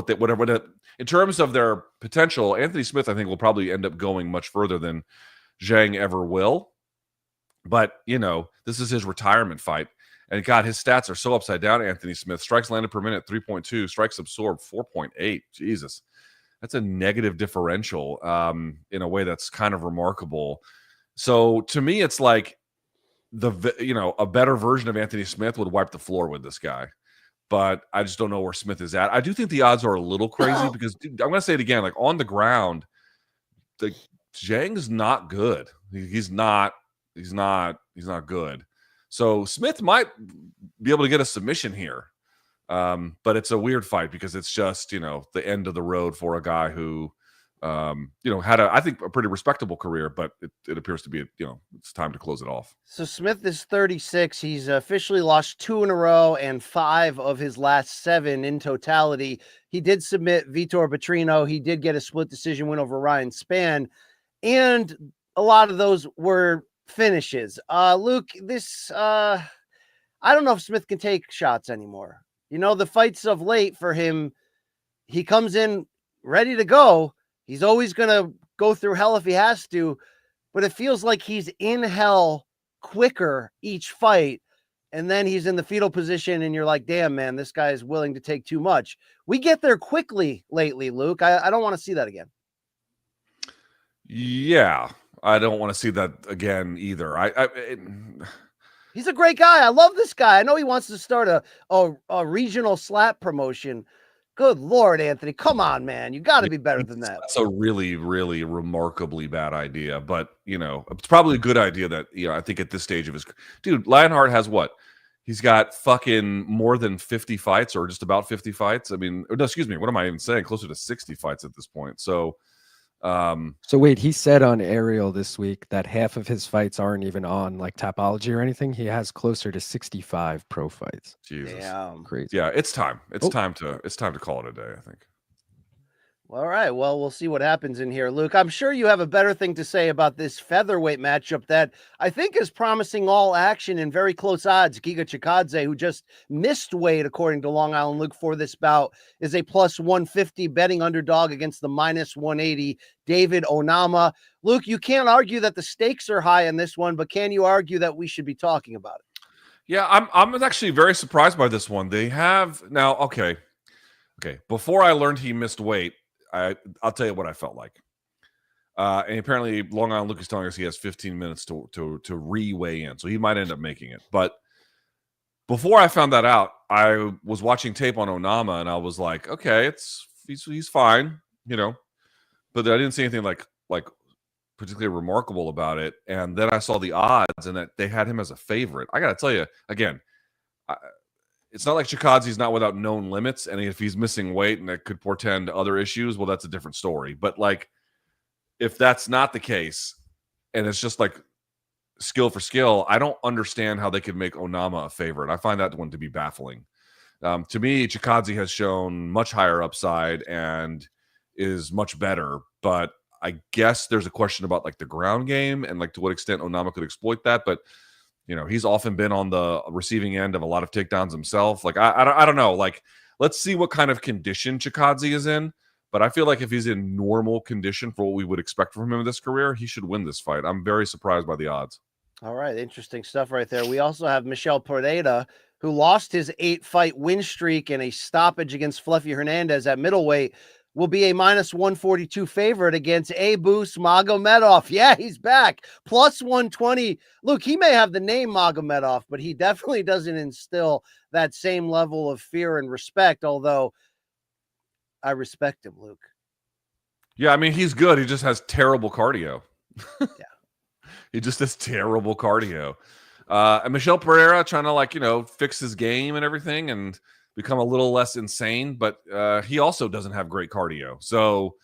in terms of their potential, Anthony Smith, I think, will probably end up going much further than Zhang ever will. But, this is his retirement fight. And God, his stats are so upside down, Anthony Smith. Strikes landed per minute, 3.2. Strikes absorbed, 4.8. Jesus. That's a negative differential in a way that's kind of remarkable. So to me, it's like a better version of Anthony Smith would wipe the floor with this guy. But I just don't know where Smith is at. I do think the odds are a little crazy because dude, I'm going to say it again, like on the ground, Zhang's not good. He's not good. So Smith might be able to get a submission here. But it's a weird fight because it's just, the end of the road for a guy who, had I think a pretty respectable career, but it appears to be, it's time to close it off. So Smith is 36. He's officially lost 2 in a row and 5 of his last 7 in totality. He did submit Vitor Petrino. He did get a split decision win over Ryan Spann. And a lot of those were finishes. Luke, I don't know if Smith can take shots anymore. The fights of late for him, he comes in ready to go. He's always going to go through hell if he has to, but it feels like he's in hell quicker each fight. And then he's in the fetal position and you're like, damn, man, this guy is willing to take too much. We get there quickly lately, Luke. I don't want to see that again. Yeah, I don't want to see that again either. He's a great guy. I love this guy. I know he wants to start a regional slap promotion. Good Lord, Anthony. Come on, man. You got to be better than that. That's a really, really remarkably bad idea. But, it's probably a good idea that, I think at this stage of his... Dude, Lionheart has what? He's got fucking more than 50 fights or just about 50 fights. I mean, no, excuse me. What am I even saying? Closer to 60 fights at this point. So wait, he said on Ariel this week that half of his fights aren't even on like Tapology or anything. He has closer to 65 pro fights. Jesus. Damn. Crazy. Yeah, it's time. It's time to call it a day, I think. All right. Well, we'll see what happens in here. Luke, I'm sure you have a better thing to say about this featherweight matchup that I think is promising all action and very close odds. Giga Chikadze, who just missed weight, according to Long Island Luke, for this bout, is a plus 150 betting underdog against the minus 180 David Onama. Luke, you can't argue that the stakes are high in this one, but can you argue that we should be talking about it? Yeah, I'm actually very surprised by this one. They have now, okay. Before I learned he missed weight, I'll tell you what I felt like. And apparently Long Island Luke is telling us he has 15 minutes to re-weigh in. So he might end up making it. But before I found that out, I was watching tape on Onama and I was like, okay, he's fine, but I didn't see anything like particularly remarkable about it. And then I saw the odds and that they had him as a favorite. I got to tell you, again, it's not like Chikadze's not without known limits, and if he's missing weight and that could portend other issues, well, that's a different story. But like, if that's not the case, and it's just like skill for skill, I don't understand how they could make Onama a favorite. I find that one to be baffling. To me, Chikadze has shown much higher upside and is much better, but I guess there's a question about like the ground game and like to what extent Onama could exploit that. But he's often been on the receiving end of a lot of takedowns himself. Like, I don't know. Like, let's see what kind of condition Chikadze is in. But I feel like if he's in normal condition for what we would expect from him in this career, he should win this fight. I'm very surprised by the odds. All right. Interesting stuff right there. We also have Michel Pereira, who lost his 8-fight win streak in a stoppage against Fluffy Hernandez at middleweight, will be a minus 142 favorite against Abus Magomedov. Yeah, he's back. Plus 120. Look, he may have the name Magomedov, but he definitely doesn't instill that same level of fear and respect, although I respect him, Luke. Yeah, I mean, he's good. He just has terrible cardio. He just has terrible cardio. And Michelle Pereira trying to, like, fix his game and everything and become a little less insane, but he also doesn't have great cardio. So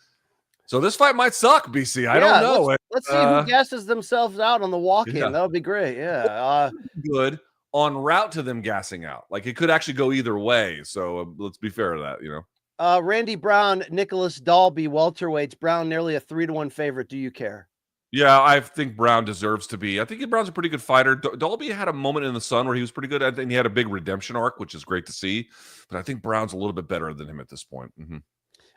this fight might suck, BC. I don't know. Let's see who gasses themselves out on the walk-in. Yeah. That would be great. Yeah. Good on route to them gassing out. Like, it could actually go either way. So let's be fair to that, Randy Brown, Nicholas Dalby, welterweights. Brown nearly a 3-1 favorite. Do you care? Yeah, I think Brown deserves to be. I think Brown's a pretty good fighter. Dalby had a moment in the sun where he was pretty good. I think he had a big redemption arc, which is great to see. But I think Brown's a little bit better than him at this point. Mm-hmm.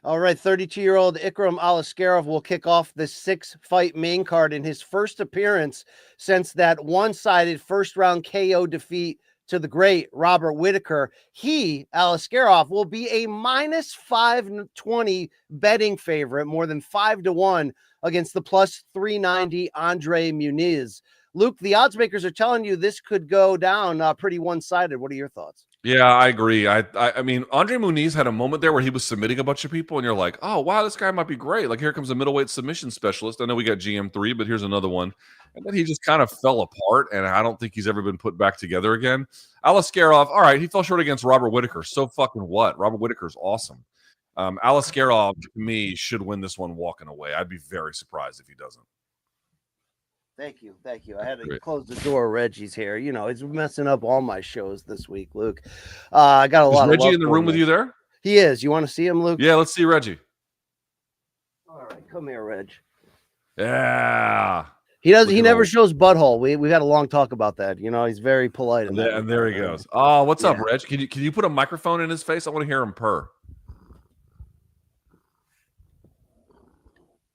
All right, 32-year-old Ikram Alaskarov will kick off the 6-fight main card in his first appearance since that one-sided first-round KO defeat to the great Robert Whittaker. He, Alaskarov, will be a minus 520 betting favorite, more than 5-1 against the plus 390 Andre Muniz. Luke, the odds makers are telling you this could go down pretty one-sided. What are your thoughts? Yeah, I agree. I mean, Andre Muniz had a moment there where he was submitting a bunch of people, and you're like, oh, wow, this guy might be great. Like, here comes a middleweight submission specialist. I know we got GM3, but here's another one. And then he just kind of fell apart, and I don't think he's ever been put back together again. Alaskarov, all right, he fell short against Robert Whittaker. So fucking what? Robert Whittaker's awesome. Alaskarov, to me, should win this one walking away. I'd be very surprised if he doesn't. Thank you. I had to close the door. Reggie's here. He's messing up all my shows this week, Luke. I got a lot of Reggie in the room with you there? He is. You want to see him, Luke? Yeah, let's see Reggie. All right, come here, Reg. Yeah. He does. He never shows butthole. We had a long talk about that. He's very polite. And there he goes. Oh, what's up, Reg? Can you put a microphone in his face? I want to hear him purr.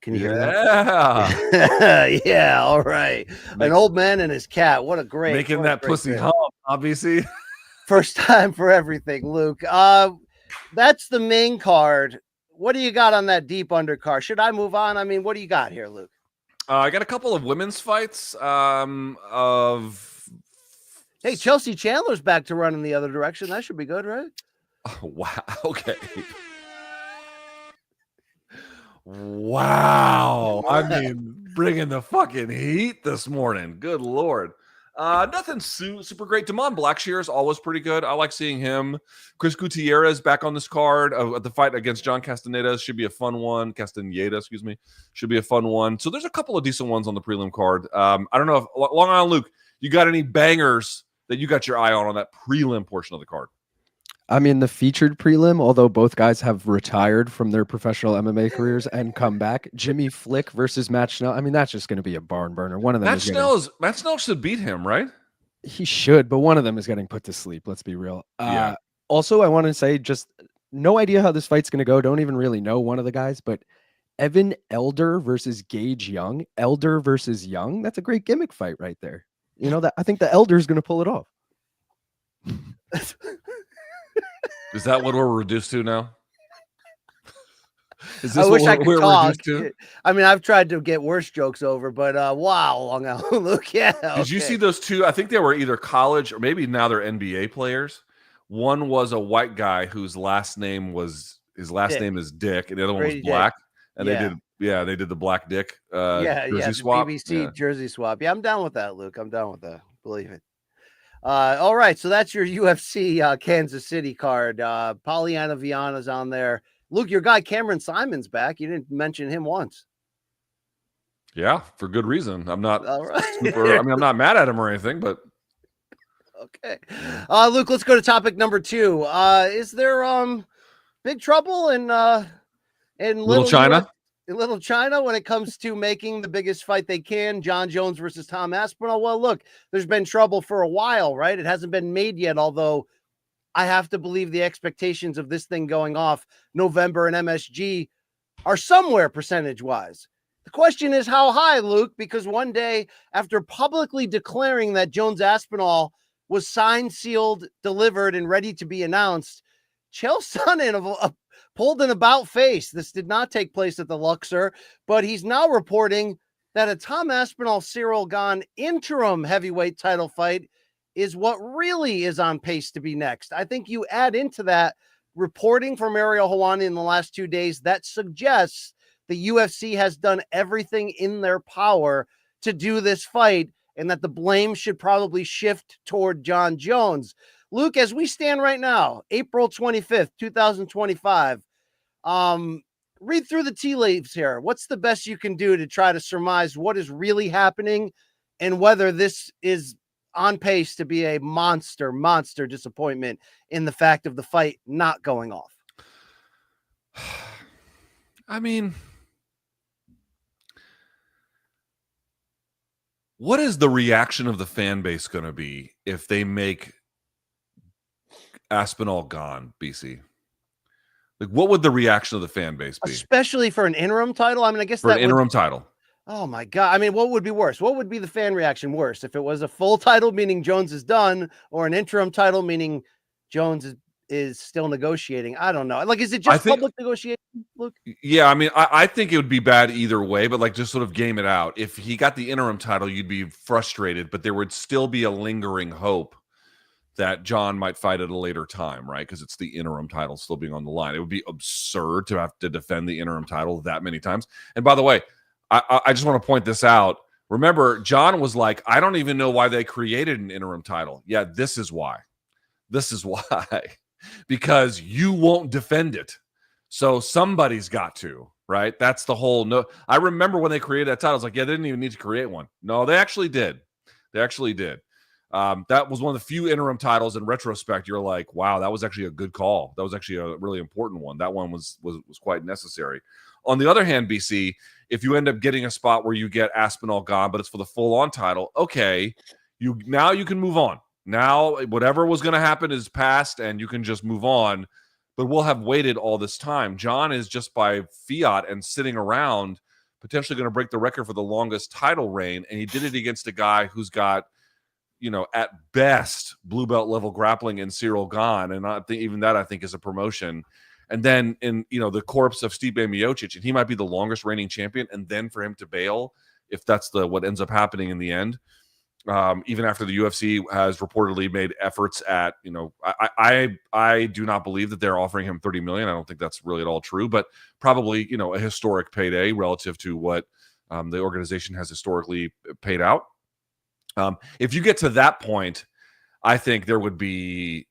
Can you hear that? Yeah, all right. An old man and his cat. What a great making that pussy hum, obviously. First time for everything, Luke. That's the main card. What do you got on that deep undercard? Should I move on? I mean, what do you got here, Luke? I got a couple of women's fights. Hey, Chelsea Chandler's back to running the other direction. That should be good, right? Oh, wow. Okay. Wow. I mean, bringing the fucking heat this morning. Good Lord. Nothing super great. Damon Blackshear is always pretty good. I like seeing him. Chris Gutierrez back on this card. The fight against John Castaneda should be a fun one. Castaneda, excuse me. Should be a fun one. So there's a couple of decent ones on the prelim card. I don't know if Long Island Luke, you got any bangers that you got your eye on that prelim portion of the card? I mean, the featured prelim, although both guys have retired from their professional MMA careers and come back, Jimmy Flick versus Matt Schnell. I mean, that's just going to be a barn burner. One of them Matt Schnell should beat him, right? He should, but one of them is getting put to sleep. Let's be real. Yeah. Also, I want to say, just no idea how this fight's going to go. Don't even really know one of the guys, but Evan Elder versus Gage Young. Elder versus Young. That's a great gimmick fight right there. That I think the Elder is going to pull it off. Is that what we're reduced to now? Is this I wish I could talk. To? I mean, I've tried to get worse jokes over, but wow, Long Island Luke. Yeah. Did you see those two? I think they were either college or maybe now they're NBA players. One was a white guy whose last name is Dick, and the other one was Black. And they did the Black Dick jersey swap. BBC jersey swap. Yeah, I'm down with that, Luke. I'm down with that. Believe it. All right, so that's your UFC Kansas City card. Polyana Viana's on there. Luke, your guy Cameron Simon's back. You didn't mention him once. Yeah, for good reason. I'm not right. I'm not mad at him or anything, but okay. Luke, let's go to topic number 2. Is there big trouble in Little China? In Little China when it comes to making the biggest fight they can, John Jones versus Tom Aspinall? Well, look, there's been trouble for a while, right? It hasn't been made yet, although I have to believe the expectations of this thing going off November and MSG are somewhere percentage-wise. The question is how high, Luke, because one day after publicly declaring that Jones Aspinall was signed, sealed, delivered, and ready to be announced, Chael Sonnen pulled an about face. This did not take place at the Luxor, but he's now reporting that a Tom Aspinall Cyril Gane interim heavyweight title fight is what really is on pace to be next. I think you add into that reporting from Ariel Helwani in the last 2 days that suggests the UFC has done everything in their power to do this fight, and that the blame should probably shift toward Jon Jones. Luke, as we stand right now, April 25th, 2025, read through the tea leaves here. What's the best you can do to try to surmise what is really happening and whether this is on pace to be a monster disappointment in the fact of the fight not going off? I mean, what is the reaction of the fan base going to be if they make Aspinall gone, BC? Like, what would the reaction of the fan base be? Especially for an interim title? I mean, I guess For an interim title. Oh my God. I mean, what would be worse? What would be the fan reaction worse? If it was a full title, meaning Jones is done, or an interim title, meaning Jones is still negotiating? I don't know. Like, is it just public negotiation, Luke? Yeah, I mean, I think it would be bad either way, but like, just sort of game it out. If he got the interim title, you'd be frustrated, but there would still be a lingering hope that Jon might fight at a later time, right? Because it's the interim title still being on the line. It would be absurd to have to defend the interim title that many times. And by the way, I just want to point this out. Remember, Jon was like, I don't even know why they created an interim title. Yeah, this is why. This is why. Because you won't defend it. So somebody's got to, right? That's the whole no. I remember when they created that title, I was like, yeah, they didn't even need to create one. No, they actually did. They actually did. That was one of the few interim titles in retrospect. You're like, wow, that was actually a good call. That was actually a really important one. That one was quite necessary. On the other hand, BC, if you end up getting a spot where you get Aspinall gone, but it's for the full-on title, okay, you can move on. Now, whatever was going to happen is past, and you can just move on. But we'll have waited all this time. Jon is just by fiat and sitting around potentially going to break the record for the longest title reign, and he did it against a guy who's got, at best, blue belt level grappling in Cyril Gane, and I think is a promotion. And then in the corpse of Stipe Miocic, and he might be the longest reigning champion, and then for him to bail, if that's what ends up happening in the end, even after the UFC has reportedly made efforts at, I do not believe that they're offering him $30 million. I don't think that's really at all true, but probably a historic payday relative to what the organization has historically paid out. If you get to that point, I think there would be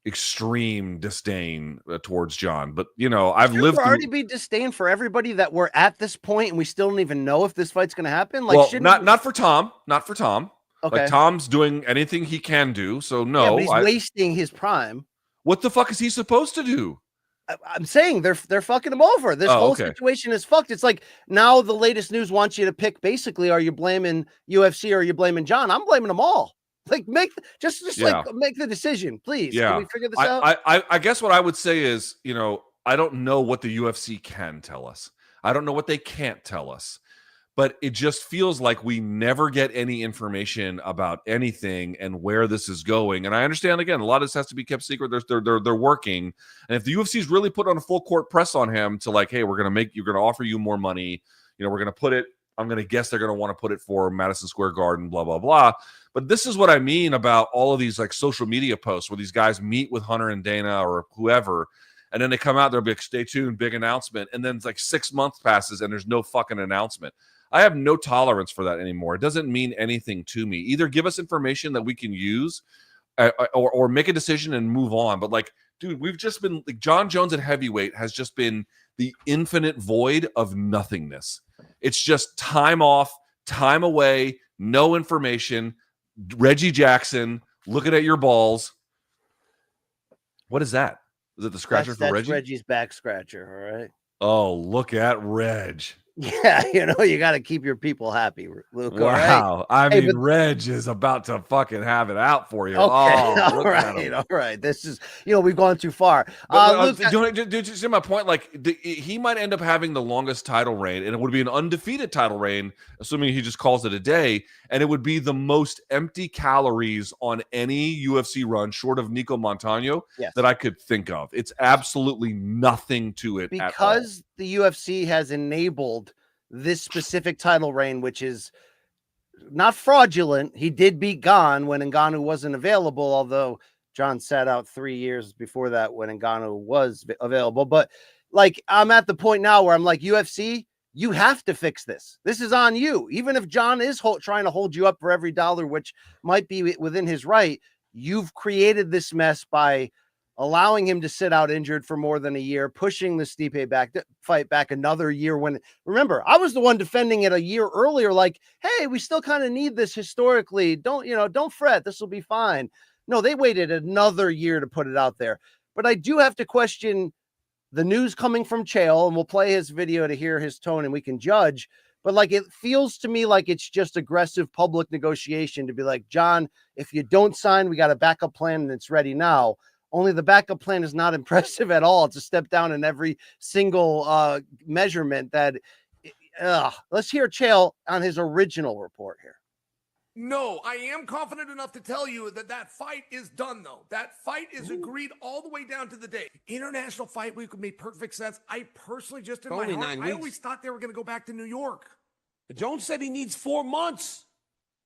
extreme disdain towards Jon. But I've lived through... already be disdain for everybody that we're at this point, and we still don't even know if this fight's going to happen. Like, well, not for Tom. Okay. Like, Tom's doing anything he can do. So no, yeah, but he's wasting his prime. What the fuck is he supposed to do? I'm saying they're fucking him over. This whole situation is fucked. It's like now the latest news wants you to pick. Basically, are you blaming UFC or are you blaming Jon? I'm blaming them all. Like, make the decision, please. Yeah. Can we figure this out? I guess what I would say is, I don't know what the UFC can tell us. I don't know what they can't tell us. But it just feels like we never get any information about anything and where this is going. And I understand, again, a lot of this has to be kept secret. They're working. And if the UFC's really put on a full court press on him to like, hey, you're going to offer you more money. We're going to put it, I'm going to guess they're going to want to put it for Madison Square Garden, blah, blah, blah. But this is what I mean about all of these like social media posts where these guys meet with Hunter and Dana or whoever. And then they come out, they'll be like, stay tuned, big announcement. And then it's like 6 months passes and there's no fucking announcement. I have no tolerance for that anymore. It doesn't mean anything to me. Either give us information that we can use or make a decision and move on. But like, dude, we've just been like Jon Jones at heavyweight has just been the infinite void of nothingness. It's just time off, time away, no information. Reggie Jackson looking at your balls. What is that? Is it the scratcher for Reggie? That's Reggie's back scratcher. All right. Oh, look at Reg. Yeah, you got to keep your people happy, Luke. Wow. Right? I mean, Reg is about to fucking have it out for you. Okay. All right. This is, we've gone too far. Luke, do you see my point? Like, he might end up having the longest title reign, and it would be an undefeated title reign, assuming he just calls it a day, and it would be the most empty calories on any UFC run, short of Nico Montano, that I could think of. It's absolutely nothing to it because the UFC has enabled this specific title reign, which is not fraudulent. He did beat Gane when Ngannou wasn't available, although Jon sat out 3 years before that when Ngannou was available. But like, I'm at the point now where I'm like, UFC, you have to fix this. This is on you. Even if John is trying to hold you up for every dollar, which might be within his right, you've created this mess by allowing him to sit out injured for more than a year, pushing the Stipe fight back another year. When, remember, I was the one defending it a year earlier, like, hey, we still kind of need this historically. Don't fret. This will be fine. No, they waited another year to put it out there. But I do have to question the news coming from Chael, and we'll play his video to hear his tone and we can judge. But like, it feels to me like it's just aggressive public negotiation to be like, John, if you don't sign, we got a backup plan and it's ready now. Only the backup plan is not impressive at all. It's a step down in every single measurement. Let's hear Chael on his original report here. No, I am confident enough to tell you that that fight is done, though. That fight is agreed all the way down to the day. International Fight Week would make perfect sense. I personally, just in my Only heart, 9 I weeks. always thought they were going to go back to New York. Jones said he needs 4 months.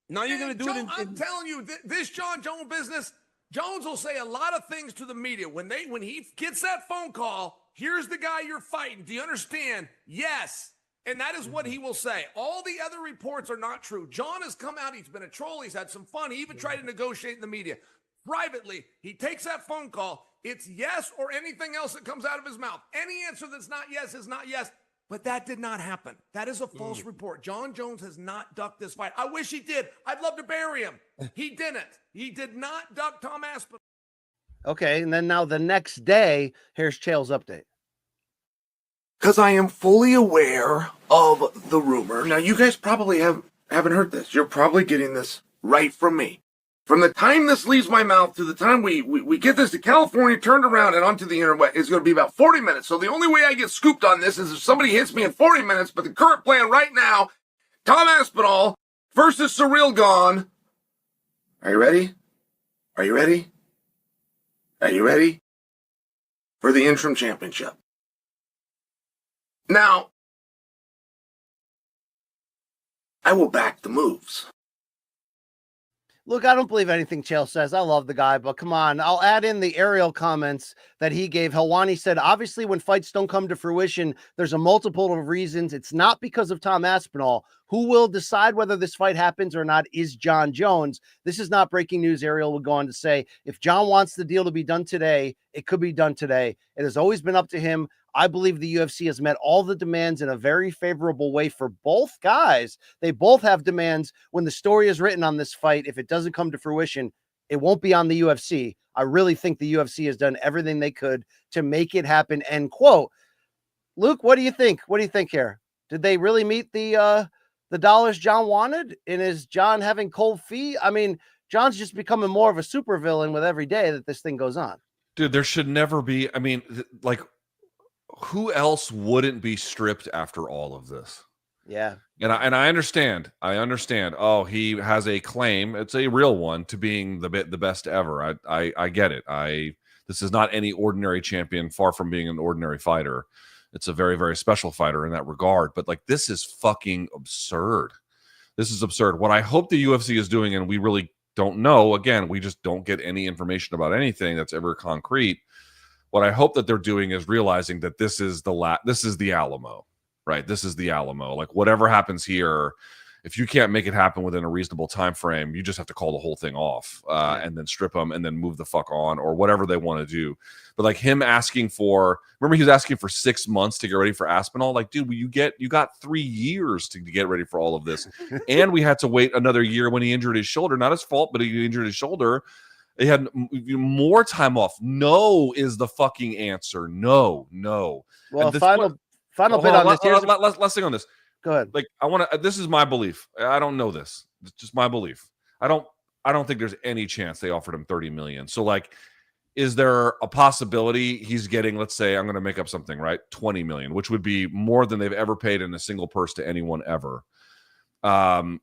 Now you're going to do it I'm telling you, this John Jones business, Jones will say a lot of things to the media. When he gets that phone call, here's the guy you're fighting. Do you understand? Yes. And that is what he will say. All the other reports are not true. John has come out. He's been a troll. He's had some fun. He even tried to negotiate in the media. Privately, he takes that phone call. It's yes or anything else that comes out of his mouth. Any answer that's not yes is not yes. But that did not happen. That is a false report. John Jones has not ducked this fight. I wish he did. I'd love to bury him. He didn't. He did not duck Tom Aspinall. Okay, and then now the next day, here's Chael's update. Because I am fully aware of the rumor. Now, you guys probably haven't heard this. You're probably getting this right from me. From the time this leaves my mouth to the time we get this to California, turned around and onto the internet, is going to be about 40 minutes. So the only way I get scooped on this is if somebody hits me in 40 minutes. But the current plan right now, Tom Aspinall versus Surreal Gone. Are you ready? Are you ready? Are you ready? For the interim championship. Now, I will back the moves. Look, I don't believe anything Chael says. I love the guy, but come on. I'll add in the aerial comments that he gave. Helwani said, obviously, when fights don't come to fruition, there's a multiple of reasons. It's not because of Tom Aspinall. Who will decide whether this fight happens or not is John Jones. This is not breaking news. Ariel would go on to say, if John wants the deal to be done today, it could be done today. It has always been up to him. I believe the UFC has met all the demands in a very favorable way for both guys. They both have demands. When the story is written on this fight, if it doesn't come to fruition, it won't be on the UFC. I really think the UFC has done everything they could to make it happen. End quote. Luke, what do you think? What do you think here? Did they really meet the dollars John wanted? And is John having cold feet? I mean, John's just becoming more of a supervillain with every day that this thing goes on. Dude, there should never be. I mean, like, who else wouldn't be stripped after all of this? Yeah. And I understand. I understand. Oh, he has a claim. It's a real one to being the best ever. I get it. This is not any ordinary champion, far from being an ordinary fighter. It's a very, very special fighter in that regard. But like, this is fucking absurd. This is absurd. What I hope the UFC is doing, and we really don't know, again, we just don't get any information about anything that's ever concrete. What I hope that they're doing is realizing that this is the Alamo, right? This is the Alamo. Like, whatever happens here, if you can't make it happen within a reasonable time frame, you just have to call the whole thing off and then strip them and then move the fuck on or whatever they want to do. But like him asking for, remember he was asking for 6 months to get ready for Aspinall. Like, dude, you got 3 years to get ready for all of this, and we had to wait another year when he injured his shoulder. Not his fault, but he injured his shoulder. They had more time off. No is the fucking answer. No. Well, final bit on this. Last thing on this. Go ahead. Like, I want to. This is my belief. I don't know this. It's just my belief. I don't think there's any chance they offered him 30 million. So, like, is there a possibility he's getting? Let's say I'm going to make up something, right? 20 million, which would be more than they've ever paid in a single purse to anyone ever.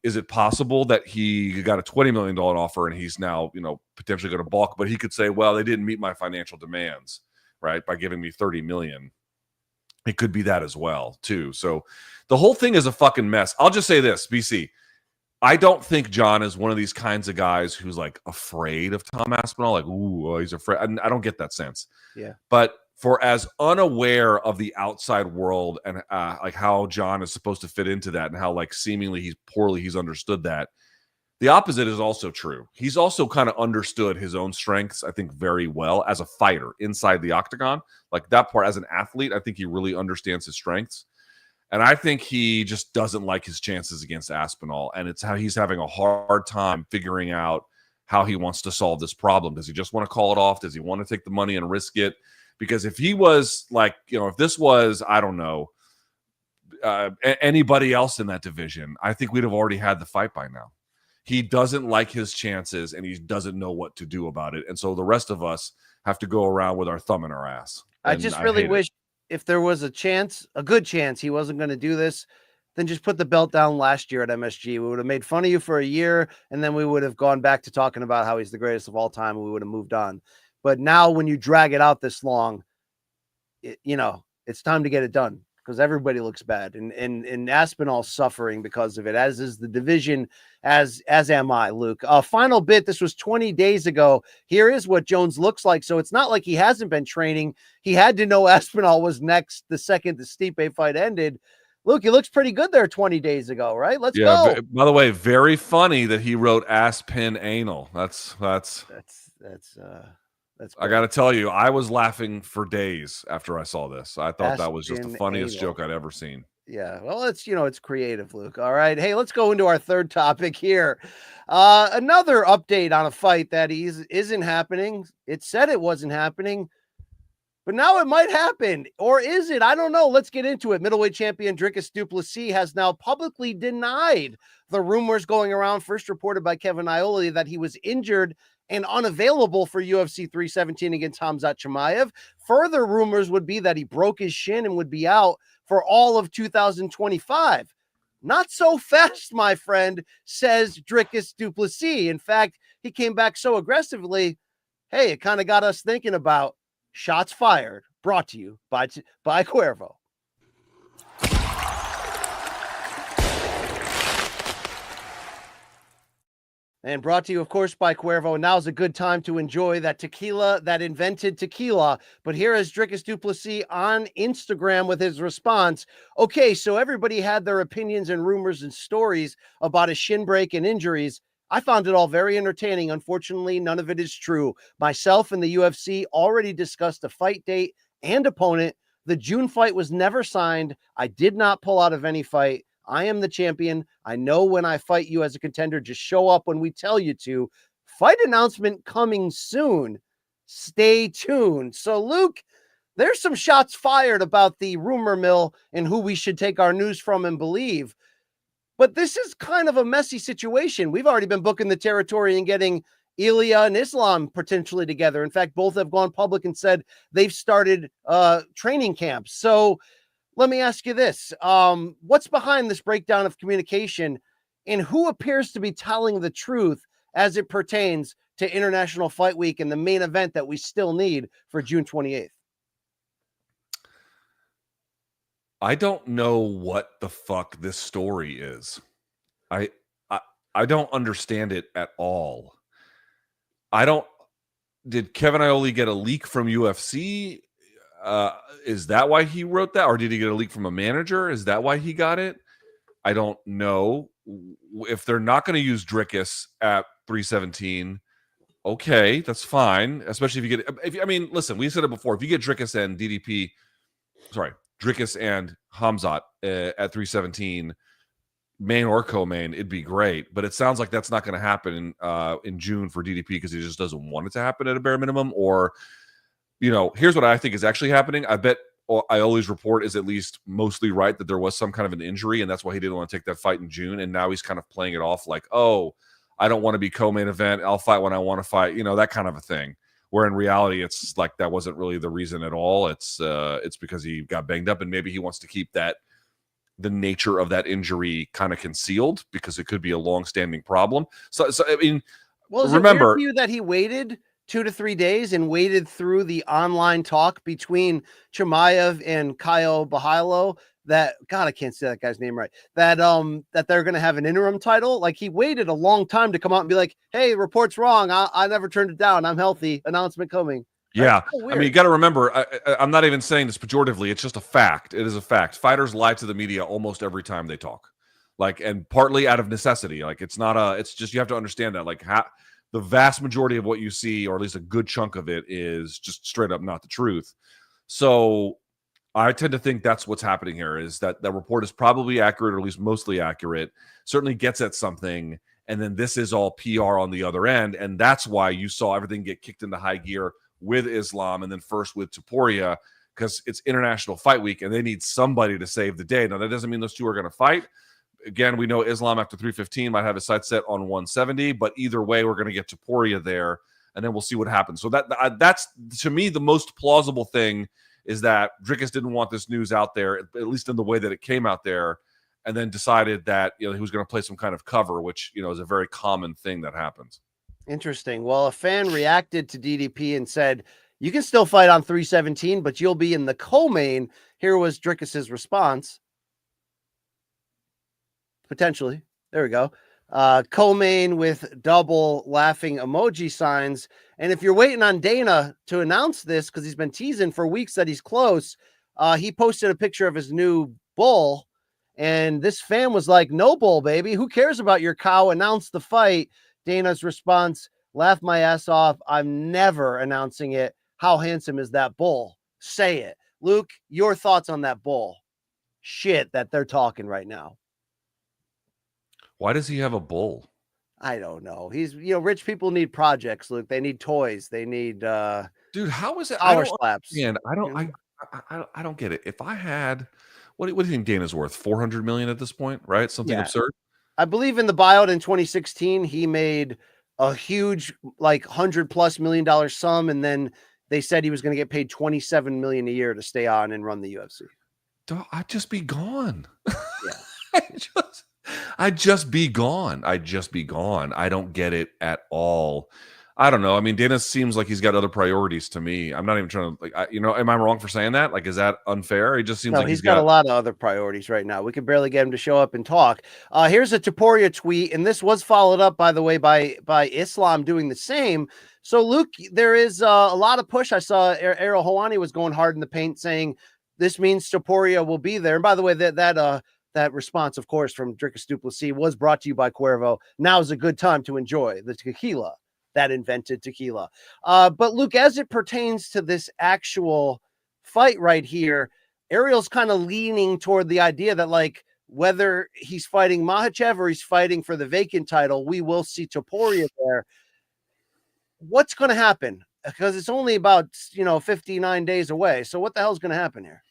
Is it possible that he got a $20 million offer and he's now, potentially going to balk, but he could say, well, they didn't meet my financial demands, right? By giving me 30 million. It could be that as well, too. So the whole thing is a fucking mess. I'll just say this, BC. I don't think John is one of these kinds of guys who's like afraid of Tom Aspinall. Like, ooh, he's afraid. I don't get that sense. Yeah. But for as unaware of the outside world and like how John is supposed to fit into that and how like seemingly he's understood that. The opposite is also true. He's also kind of understood his own strengths, I think, very well as a fighter inside the octagon. Like that part as an athlete, I think he really understands his strengths. And I think he just doesn't like his chances against Aspinall. And it's how he's having a hard time figuring out how he wants to solve this problem. Does he just want to call it off? Does he want to take the money and risk it? Because if he was like, if this was, I don't know, anybody else in that division, I think we'd have already had the fight by now. He doesn't like his chances and he doesn't know what to do about it. And so the rest of us have to go around with our thumb in our ass. I just really wish if there was a chance, a good chance he wasn't going to do this, then just put the belt down last year at MSG. We would have made fun of you for a year and then we would have gone back to talking about how he's the greatest of all time and we would have moved on. But now when you drag it out this long, it's time to get it done because everybody looks bad. And Aspinall's suffering because of it, as is the division, as am I, Luke. Final bit, this was 20 days ago. Here is what Jones looks like. So it's not like he hasn't been training. He had to know Aspinall was next the second the Stipe fight ended. Luke, he looks pretty good there 20 days ago, right? Let's go. By the way, very funny that he wrote Aspin anal. That's I got to tell you, I was laughing for days after I saw this. I thought that was just the funniest joke I'd ever seen. Yeah, well, it's creative, Luke. All right. Hey, let's go into our third topic here. Another update on a fight that isn't happening. It said it wasn't happening, but now it might happen. Or is it? I don't know. Let's get into it. Middleweight champion Dricus du Plessis has now publicly denied the rumors going around, first reported by Kevin Iole, that he was injured and unavailable for UFC 317 against Khamzat Chimaev. Further rumors would be that he broke his shin and would be out for all of 2025. Not so fast, my friend, says Dricus du Plessis. In fact, he came back so aggressively, hey, it kind of got us thinking about shots fired, brought to you by Cuervo. And brought to you, of course, by Cuervo. Now's a good time to enjoy that tequila that invented tequila. But here is Dricus du Plessis on Instagram with his response. Okay, so everybody had their opinions and rumors and stories about his shin break and injuries. I found it all very entertaining. Unfortunately, none of it is true. Myself and the UFC already discussed a fight date and opponent. The June fight was never signed. I did not pull out of any fight. I am the champion. I know when I fight you as a contender, just show up when we tell you to. Fight announcement coming soon. Stay tuned. So, Luke, there's some shots fired about the rumor mill and who we should take our news from and believe. But this is kind of a messy situation. We've already been booking the territory and getting Ilya and Islam potentially together. In fact, both have gone public and said they've started training camps. So, let me ask you this. What's behind this breakdown of communication and who appears to be telling the truth as it pertains to International Fight Week and the main event that we still need for June 28th? I don't know what the fuck this story is. I don't understand it at all. Did Kevin Iole get a leak from UFC? Is that why he wrote that? Or did he get a leak from a manager? Is that why he got it? I don't know. If they're not going to use Dricus at 317, okay, that's fine. Especially if you get, listen, we said it before. If you get Dricus and Dricus and Khamzat at 317, main or co-main, it'd be great. But it sounds like that's not going to happen in June for DDP because he just doesn't want it to happen at a bare minimum. Or, here's what I think is actually happening. I bet Iole's report is at least mostly right that there was some kind of an injury, and that's why he didn't want to take that fight in June. And now he's kind of playing it off like, oh, I don't want to be co-main event. I'll fight when I want to fight, that kind of a thing. Where in reality, it's like that wasn't really the reason at all. It's because he got banged up, and maybe he wants to keep the nature of that injury kind of concealed because it could be a long-standing problem. So well, remember, it weird for you that he waited 2 to 3 days and waited through the online talk between Chimaev and Caio Borralho that, God, I can't say that guy's name right, that they're going to have an interim title. Like, he waited a long time to come out and be like, hey, report's wrong. I never turned it down. I'm healthy. Announcement coming. Yeah, so I mean, you weird. got to remember, I'm not even saying this pejoratively. It's just a fact. It is a fact. Fighters lie to the media almost every time they talk, like, and partly out of necessity. Like, it's not a. It's just you have to understand that, like, the vast majority of what you see, or at least a good chunk of it, is just straight up not the truth. So, I tend to think that's what's happening here. Is that the report is probably accurate, or at least mostly accurate. Certainly gets at something, and then this is all PR on the other end, and that's why you saw everything get kicked into high gear with Islam and then first with Topuria, because it's International Fight Week and they need somebody to save the day. Now, that doesn't mean those two are going to fight. Again, we know Islam after 315 might have his sights set on 170, but either way, we're going to get Topuria there, and then we'll see what happens. So that's, to me, the most plausible thing is that Drickus didn't want this news out there, at least in the way that it came out there, and then decided that, he was going to play some kind of cover, which, is a very common thing that happens. Interesting. Well, a fan reacted to DDP and said, you can still fight on 317, but you'll be in the co-main. Here was Drickus's response. Potentially. There we go. Co-main with double laughing emoji signs. And if you're waiting on Dana to announce this, because he's been teasing for weeks that he's close, he posted a picture of his new bull. And this fan was like, no bull, baby. Who cares about your cow? Announce the fight. Dana's response, laugh my ass off. I'm never announcing it. How handsome is that bull? Say it. Luke, your thoughts on that bull? Shit that they're talking right now. Why does he have a bull? I don't know. He's, rich people need projects, Luke. They need toys. They need dude, how is it? Power slaps. Man, I don't get it. If I had, what do you think Dana's worth? 400 million at this point, right? Something absurd. I believe in the buyout in 2016, he made a huge, like $100+ million sum, and then they said he was going to get paid $27 million a year to stay on and run the UFC. I'd just be gone. Yeah, I'd just be gone. I don't get it at all. I don't know. I mean, Dana seems like he's got other priorities to me. I'm not even trying to, am I wrong for saying that? Like, is that unfair? He just seems like he's got a lot of other priorities right now. We can barely get him to show up and talk. Here's a Topuria tweet, and this was followed up, by the way, by Islam doing the same. So, Luke, there is a lot of push. I saw Errol Hawani was going hard in the paint saying this means Topuria will be there. And by the way, that response, of course, from Drickus du Plessis was brought to you by Cuervo. Now is a good time to enjoy the tequila that invented tequila. But Luke, as it pertains to this actual fight right here, Ariel's kind of leaning toward the idea that, like, whether he's fighting Makhachev or he's fighting for the vacant title, we will see Topuria there. What's going to happen? Because it's only about 59 days away. So what the hell's going to happen here?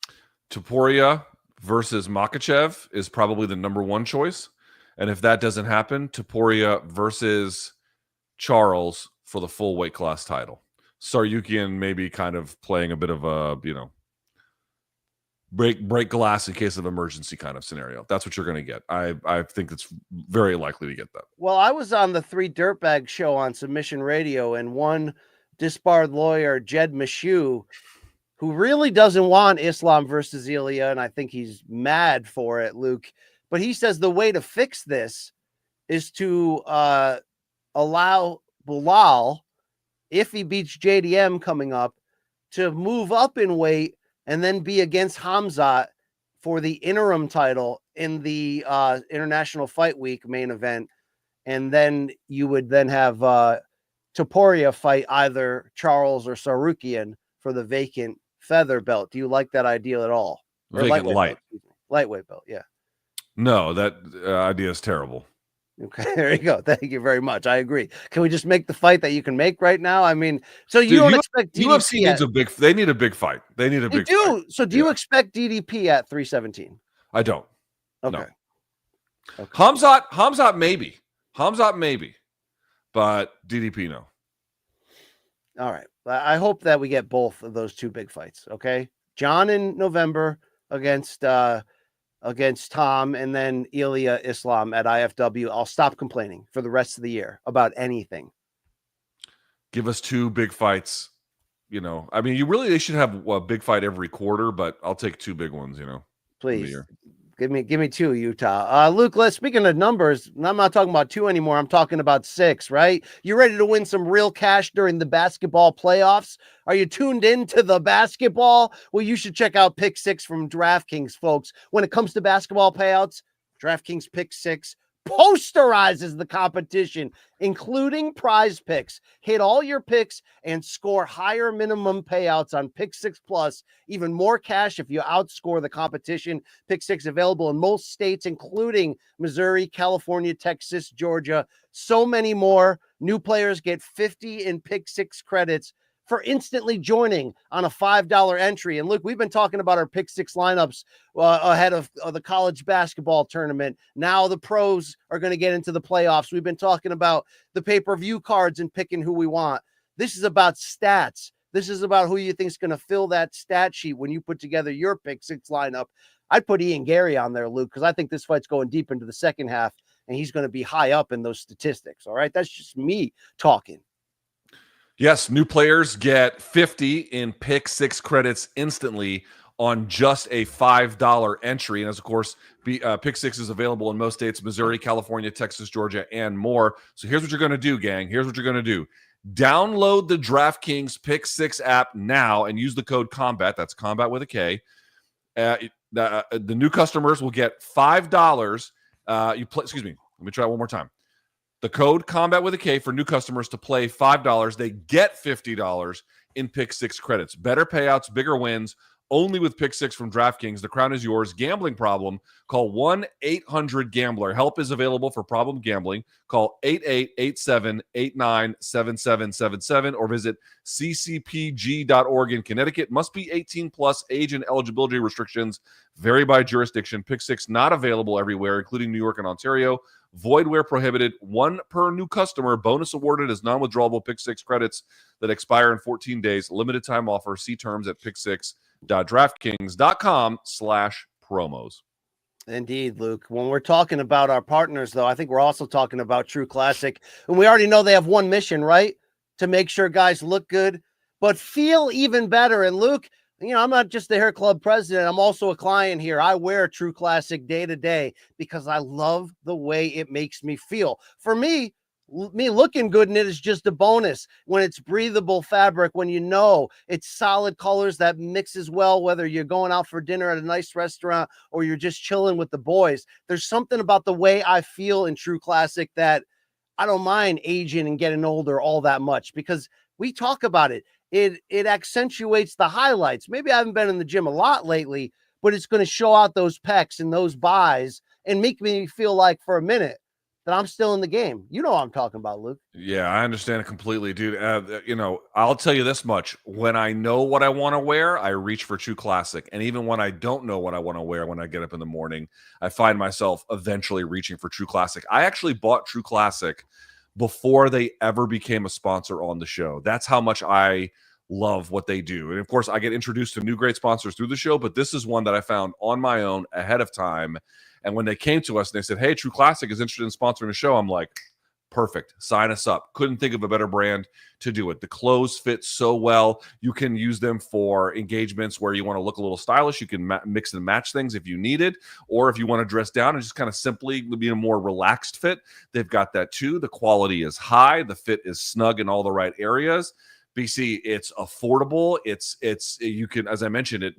Topuria versus Makhachev is probably the number one choice. And if that doesn't happen, Topuria versus Charles for the full weight class title. Saryukian maybe kind of playing a bit of a, break glass in case of emergency kind of scenario. That's what you're going to get. I think it's very likely to get that. Well, I was on the Three Dirtbag show on Submission Radio, and one disbarred lawyer, Jed Meshew, who really doesn't want Islam versus Ilya, and I think he's mad for it, Luke. But he says the way to fix this is to allow Bilal, if he beats JDM coming up, to move up in weight and then be against Hamzat for the interim title in the International Fight Week main event. And then you would then have Topuria fight either Charles or Saryukian for the vacant feather belt. Do you like that idea at all? Vacant lightweight belt, yeah. No, that idea is terrible. Okay, there you go. Thank you very much. I agree. Can we just make the fight that you can make right now? I mean, so you don't expect DDP UFC needs a big. They need a big fight. They need a big. Fight. So do you expect DDP at 317? I don't. Okay. No. Okay. Hamzat maybe, but DDP no. All right. I hope that we get both of those two big fights. Okay, John in November against Tom, and then Ilya Islam at IFW. I'll stop complaining for the rest of the year about anything. Give us two big fights. I mean, they should have a big fight every quarter, but I'll take two big ones, Please. Give me 2, Utah. Luke, speaking of numbers, I'm not talking about 2 anymore. I'm talking about 6, right? You ready to win some real cash during the basketball playoffs? Are you tuned into the basketball? Well, you should check out Pick 6 from DraftKings, folks. When it comes to basketball payouts, DraftKings Pick 6 posterizes the competition, including prize picks. Hit all your picks and score higher minimum payouts on Pick 6 Plus. Even more cash if you outscore the competition. Pick 6 available in most states, including Missouri, California, Texas, Georgia, so many more. New players get 50 in Pick 6 credits for instantly joining on a $5 entry. And look, we've been talking about our Pick 6 lineups ahead of the college basketball tournament. Now the pros are going to get into the playoffs. We've been talking about the pay-per-view cards and picking who we want. This is about stats. This is about who you think is going to fill that stat sheet when you put together your Pick 6 lineup. I'd put Ian Garry on there, Luke, because I think this fight's going deep into the second half, and he's going to be high up in those statistics. All right, that's just me talking. Yes, new players get 50 in Pick 6 credits instantly on just a $5 entry. And as of course, Pick 6 is available in most states, Missouri, California, Texas, Georgia, and more. So here's what you're going to do, gang. Here's what you're going to do. Download the DraftKings Pick 6 app now and use the code KOMBAT. That's Kombat with a K. The new customers will get $5. Excuse me. Let me try it one more time. The code KOMBAT with a K for new customers to play $5. They get $50 in Pick 6 credits. Better payouts, bigger wins, only with Pick 6 from DraftKings. The crown is yours. Gambling problem? Call 1-800-GAMBLER. Help is available for problem gambling. Call 8887-897777 or visit ccpg.org in Connecticut. Must be 18 plus. Age and eligibility restrictions vary by jurisdiction. Pick 6 not available everywhere, including New York and Ontario. Void where prohibited. 1 per new customer. Bonus awarded as non-withdrawable Pick 6 credits that expire in 14 days. Limited time offer. See terms at pick6.draftkings.com/promos. Indeed, Luke. When we're talking about our partners, though, I think we're also talking about True Classic. And we already know they have one mission, right? To make sure guys look good, but feel even better. And Luke, you know, I'm not just the hair club president. I'm also a client here. I wear True Classic day to day because I love the way it makes me feel. For me looking good in it is just a bonus. When it's breathable fabric, when you know it's solid colors that mixes well, whether you're going out for dinner at a nice restaurant or you're just chilling with the boys, there's something about the way I feel in True Classic that I don't mind aging and getting older all that much, because we talk about it. It accentuates the highlights. Maybe I haven't been in the gym a lot lately, but it's going to show out those pecs and those buys and make me feel like for a minute that I'm still in the game. You know what I'm talking about, Luke. Yeah, I understand it completely, dude. You know, I'll tell you this much. When I know what I want to wear, I reach for True Classic. And even when I don't know what I want to wear when I get up in the morning, I find myself eventually reaching for True Classic. I actually bought True Classic before they ever became a sponsor on the show. That's how much I love what they do. And of course, I get introduced to new great sponsors through the show, but this is one that I found on my own ahead of time. And when they came to us and they said, hey, True Classic is interested in sponsoring a show, I'm like, perfect. Sign us up. Couldn't think of a better brand to do it. The clothes fit so well. You can use them for engagements where you want to look a little stylish. You can mix and match things if you need it, or if you want to dress down and just kind of simply be a more relaxed fit. They've got that too. The quality is high. The fit is snug in all the right areas. BC, it's affordable. It's you can, as I mentioned,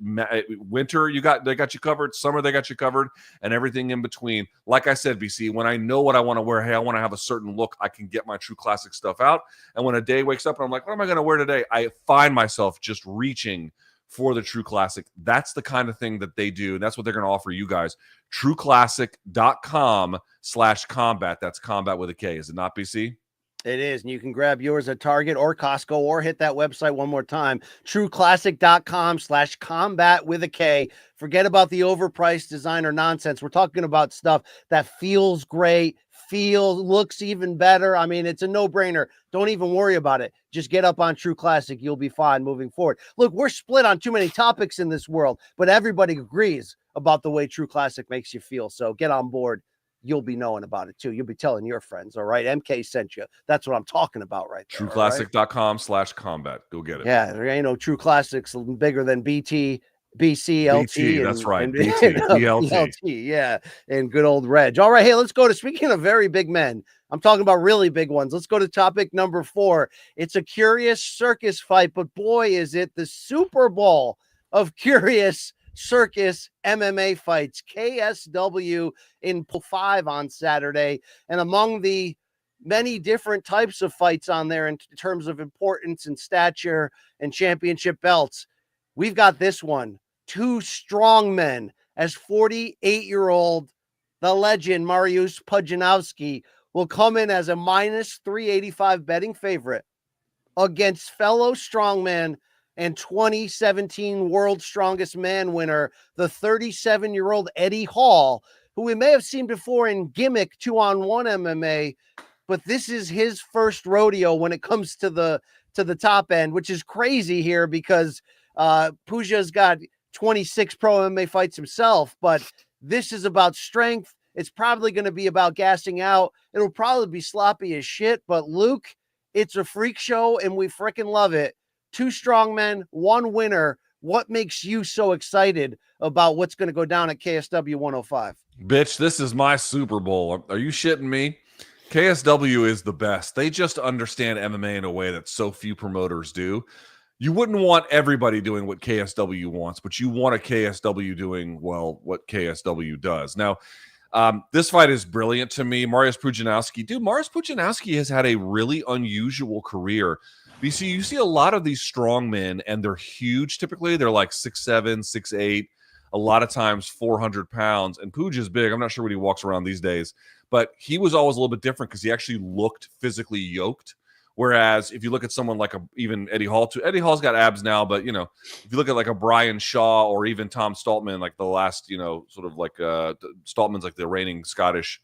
winter they got you covered, summer they got you covered, and everything in between. Like I said, BC, when I know what I want to wear, hey, I want to have a certain look, I can get my True Classic stuff out. And when a day wakes up and I'm like, what am I going to wear today? I find myself just reaching for the True Classic. That's the kind of thing that they do, and that's what they're going to offer you guys. TrueClassic.com/combat. That's combat with a K. Is it not, BC? It is. And you can grab yours at Target or Costco, or hit that website one more time, trueclassic.com/combat with a K. Forget about the overpriced designer nonsense. We're talking about stuff that feels great, looks even better. I mean, it's a no-brainer. Don't even worry about it. Just get up on True Classic. You'll be fine moving forward. Look, we're split on too many topics in this world, but everybody agrees about the way True Classic makes you feel. So get on board. You'll be knowing about it too. You'll be telling your friends. All right. MK sent you. That's what I'm talking about right there. TrueClassic.com/combat. Go get it. Yeah. There ain't no True Classics bigger than BT BCLT that's right. and BT, BLT. yeah, and good old Reg. All right, hey, let's go to, speaking of very big men, I'm talking about really big ones. Let's go to topic number 4. It's a curious circus fight, but boy, is it the Super Bowl of curious circus MMA fights. KSW in Pool 5 on Saturday, and among the many different types of fights on there in terms of importance and stature and championship belts, we've got this one. 2 strong men, as 48-year-old, the legend Mariusz Pudzianowski will come in as a minus 385 betting favorite against fellow strongman and 2017 World Strongest Man winner, the 37-year-old Eddie Hall, who we may have seen before in gimmick 2-on-1 MMA, but this is his first rodeo when it comes to the top end, which is crazy here because Puja's got 26 pro MMA fights himself, but this is about strength. It's probably going to be about gassing out. It'll probably be sloppy as shit, but Luke, it's a freak show and we freaking love it. 2 strong men, 1 winner. What makes you so excited about what's going to go down at KSW 105? Bitch, this is my Super Bowl. Are you shitting me? KSW is the best. They just understand MMA in a way that so few promoters do. You wouldn't want everybody doing what KSW wants, but you want a KSW doing, well, what KSW does. Now, this fight is brilliant to me. Mariusz Pudzianowski has had a really unusual career. You see a lot of these strong men, and they're huge. Typically, they're like 6'7", 6'8", a lot of times 400 pounds. And Puj is big. I'm not sure what he walks around these days, but he was always a little bit different because he actually looked physically yoked. Whereas if you look at someone like even Eddie Hall, too, Eddie Hall's got abs now, but if you look at like a Brian Shaw or even Tom Stoltman, like the last, sort of like Stoltman's like the reigning Scottish,